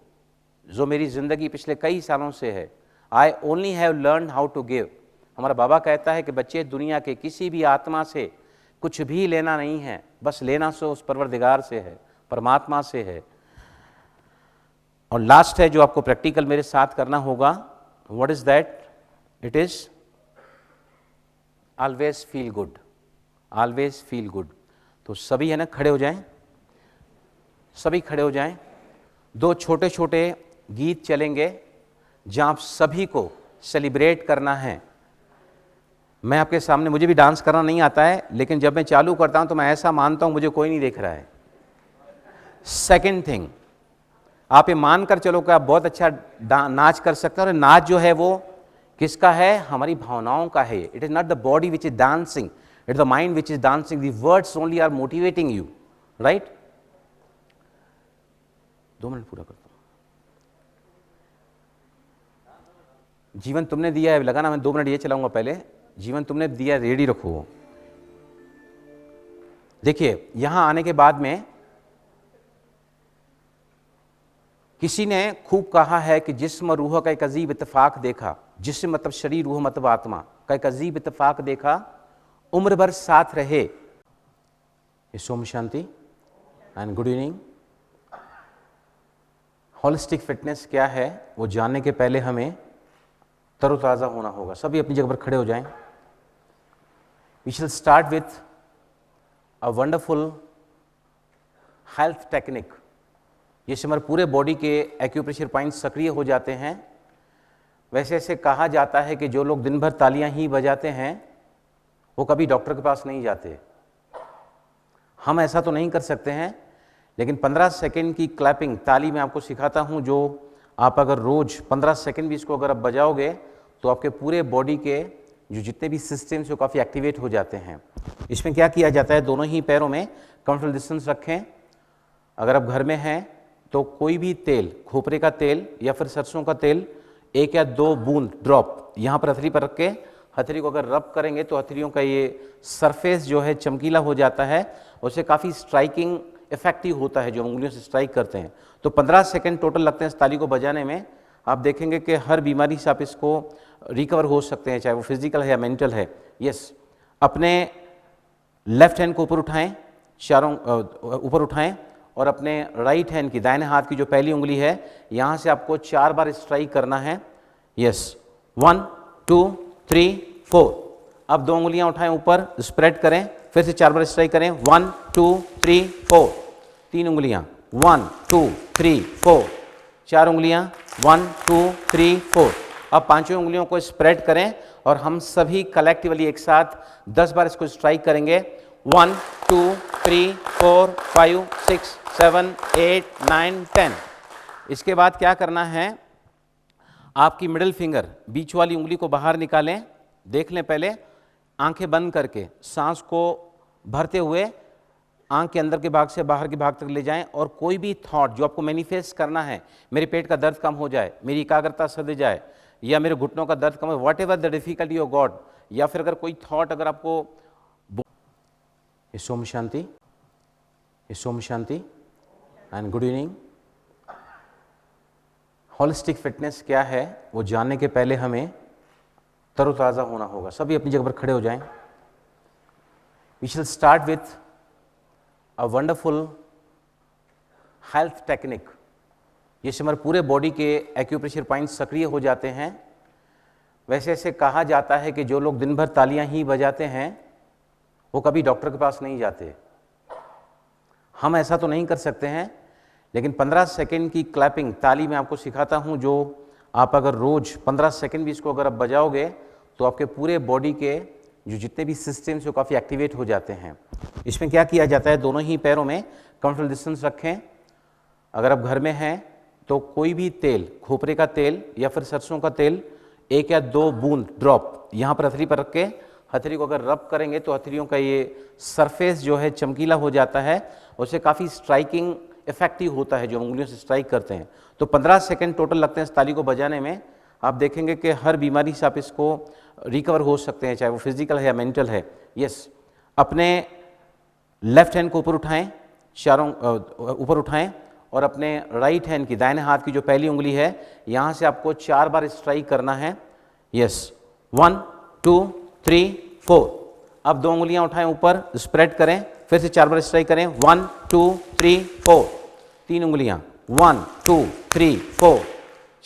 A: जो मेरी ज़िंदगी पिछले कई सालों से है, I only have learn how to give. हमारा बाबा कहता है कि बच्चे, दुनिया के किसी भी आत्मा से कुछ भी लेना नहीं है, बस लेना सो उस परवरदिगार से है, परमात्मा से है। और लास्ट है जो आपको प्रैक्टिकल मेरे साथ करना होगा। What is that? It is always feel good, always feel good. तो सभी है ना, खड़े हो जाएं, सभी खड़े हो जाएं। 2 छोटे छोटे गीत चलेंगे जहां आप सभी को सेलिब्रेट करना है। मैं आपके सामने, मुझे भी डांस करना नहीं आता है, लेकिन जब मैं चालू करता हूं तो मैं ऐसा मानता हूं मुझे कोई नहीं देख रहा है। सेकंड थिंग, आप ये मानकर चलो कि आप बहुत अच्छा नाच कर सकते हैं। और नाच जो है वो किसका है? हमारी भावनाओं का है। It is not the body which is dancing, it is the mind which is dancing. The words only are motivating you, right? 2 minute पूरा करता हूं। जीवन तुमने दिया है, लगाना मैं 2 मिनट ये चलाऊंगा पहले। जीवन तुमने दिया, रेडी रखो। देखिए, यहां आने के बाद में किसी ने खूब कहा है कि जिस्म और रूह का एक अजीब इत्तेफाक देखा। जिस्म मतलब शरीर, रूह मतलब आत्मा का एक अजीब इत्तेफाक देखा, उम्र भर साथ रहे। सोम शांति and good evening. Holistic fitness क्या है वो जानने के पहले हमें तरोताज़ा होना होगा। सभी अपनी जगह पर खड़े हो जाएं। We shall start with a wonderful health technique. जैसे हमारे पूरे बॉडी के एक्यूप्रेशर पॉइंट सक्रिय हो जाते हैं, वैसे ऐसे कहा जाता है कि जो लोग दिन भर तालियां ही बजाते हैं वो कभी डॉक्टर के पास नहीं जाते। हम ऐसा तो नहीं कर सकते हैं, लेकिन 15 सेकेंड की क्लैपिंग ताली मैं आपको सिखाता हूं, जो आप अगर रोज 15 सेकेंड भी इसको अगर आप बजाओगे तो आपके पूरे बॉडी के जो जितने भी सिस्टम्स वो काफ़ी एक्टिवेट हो जाते हैं। इसमें क्या किया जाता है, दोनों ही पैरों में कंफर्टेबल डिस्टेंस रखें। अगर आप घर में हैं तो कोई भी तेल, खोपरे का तेल या फिर सरसों का तेल 1 या 2 बूंद ड्रॉप यहाँ पर हथेली पर रख के हथेली को अगर रब करेंगे तो हथेलियों का ये सरफेस जो है चमकीला हो जाता है, उससे काफ़ी स्ट्राइकिंग इफेक्टिव होता है जो उंगलियों से स्ट्राइक करते हैं। तो 15 सेकेंड टोटल लगते हैं इस ताली को बजाने में। आप देखेंगे कि हर बीमारी से आप इसको रिकवर हो सकते हैं, चाहे वो फिजिकल है या मेंटल है। यस, अपने लेफ्ट हैंड को ऊपर उठाएं, चारों ऊपर उठाएं और अपने राइट हैंड की, दाहिने हाथ की जो पहली उंगली है यहाँ से आपको 4 बार स्ट्राइक करना है। यस, 1 2 3 4। अब 2 उंगलियां उठाएं ऊपर, स्प्रेड करें, फिर से 4 बार स्ट्राइक करें। 1 2 3 4। 3 उंगलियां, 1 2 3 4। 4 उंगलियां, 1 2 3 4। अब 5 उंगलियों को स्प्रेड करें और हम सभी कलेक्टिवली एक साथ 10 बार इसको स्ट्राइक करेंगे। 1 2 3 4 5 6 7 8 9 10। इसके बाद क्या करना है, आपकी मिडिल फिंगर, बीच वाली उंगली को बाहर निकालें। देख लें, पहले आंखें बंद करके सांस को भरते हुए आंख के अंदर के भाग से बाहर के भाग तक ले जाएं और कोई भी थॉट जो आपको मैनिफेस्ट करना है, मेरे पेट का दर्द कम हो जाए, मेरी एकाग्रता सध जाए, या मेरे घुटनों का दर्द कम हो, whatever the difficulty of God, या फिर अगर कोई थॉट अगर आपको सोम शांति, सोम शांति and good evening. Holistic fitness क्या है वो जानने के पहले हमें तरोताज़ा होना होगा। सभी अपनी जगह पर खड़े हो जाएं। We shall start with a wonderful health technique. ये से हमारे पूरे बॉडी के एक्यूप्रेशर पॉइंट सक्रिय हो जाते हैं। वैसे ऐसे कहा जाता है कि जो लोग दिन भर तालियां ही बजाते हैं वो कभी डॉक्टर के पास नहीं जाते। हम ऐसा तो नहीं कर सकते हैं, लेकिन 15 सेकेंड की क्लैपिंग ताली मैं आपको सिखाता हूं, जो आप अगर रोज 15 सेकेंड भी इसको अगर आप बजाओगे तो आपके पूरे बॉडी के जो जितने भी सिस्टम्स वो काफ़ी एक्टिवेट हो जाते हैं। इसमें क्या किया जाता है, दोनों ही पैरों में कंफर्टेबल डिस्टेंस रखें। अगर आप घर में हैं तो कोई भी तेल, खोपरे का तेल या फिर सरसों का तेल 1 या 2 बूंद ड्रॉप यहाँ पर हथेली पर रख के हथेली को अगर रब करेंगे तो हथेलियों का ये सरफेस जो है चमकीला हो जाता है, उससे काफ़ी स्ट्राइकिंग इफेक्टिव होता है जो उंगलियों से स्ट्राइक करते हैं। तो 15 सेकेंड टोटल लगते हैं इस ताली को बजाने में। आप देखेंगे कि हर बीमारी से आप इसको रिकवर हो सकते हैं, चाहे वो फिजिकल है या मेंटल है। यस, अपने लेफ्ट हैंड को ऊपर उठाएं, चारों ऊपर उठाएं और अपने राइट हैंड की, दाहिने हाथ की जो पहली उंगली है यहाँ से आपको 4 बार स्ट्राइक करना है। यस, 1 2 3 4। अब 2 उंगलियां उठाएं ऊपर, स्प्रेड करें, फिर से 4 बार स्ट्राइक करें। 1 2 3 4। 3 उंगलियां, 1 2 3 4।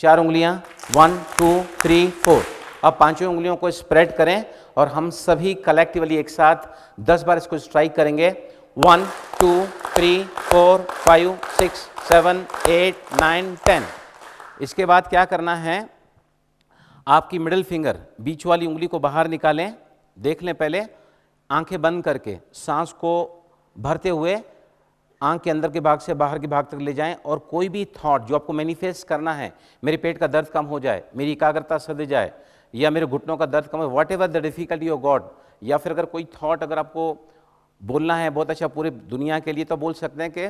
A: 4 उंगलियां, 1 2 3 4। अब 5 उंगलियों को स्प्रेड करें और हम सभी कलेक्टिवली एक साथ 10 बार इसको स्ट्राइक करेंगे। 1 2 3 4 5 6 7 8 9 10। इसके बाद क्या करना है, आपकी मिडिल फिंगर, बीच वाली उंगली को बाहर निकालें। देख लें, पहले आंखें बंद करके सांस को भरते हुए आंख के अंदर के भाग से बाहर के भाग तक ले जाएं और कोई भी थॉट जो आपको मैनिफेस्ट करना है, मेरे पेट का दर्द कम हो जाए, मेरी एकाग्रता सध जाए, या मेरे घुटनों का दर्द कम हो, whatever the difficulty of God, या फिर अगर कोई थॉट अगर आपको बोलना है बहुत अच्छा पूरी दुनिया के लिए, तो बोल सकते हैं कि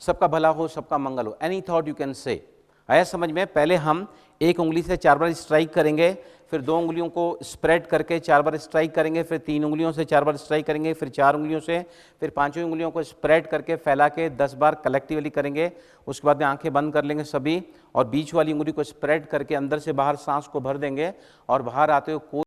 A: सबका भला हो, सबका मंगल हो। Any thought you can say. आया समझ में? पहले हम एक उंगली से 4 बार स्ट्राइक करेंगे, फिर 2 उंगलियों को स्प्रेड करके 4 बार स्ट्राइक करेंगे, फिर 3 उंगलियों से 4 बार स्ट्राइक करेंगे, फिर 4 उंगलियों से, फिर 5 उंगलियों को स्प्रेड करके फैला के 10 बार कलेक्टिवली करेंगे। उसके बाद में आंखें बंद कर लेंगे सभी और बीच वाली उंगली को स्प्रेड करके अंदर से बाहर सांस को भर देंगे और बाहर आते हुए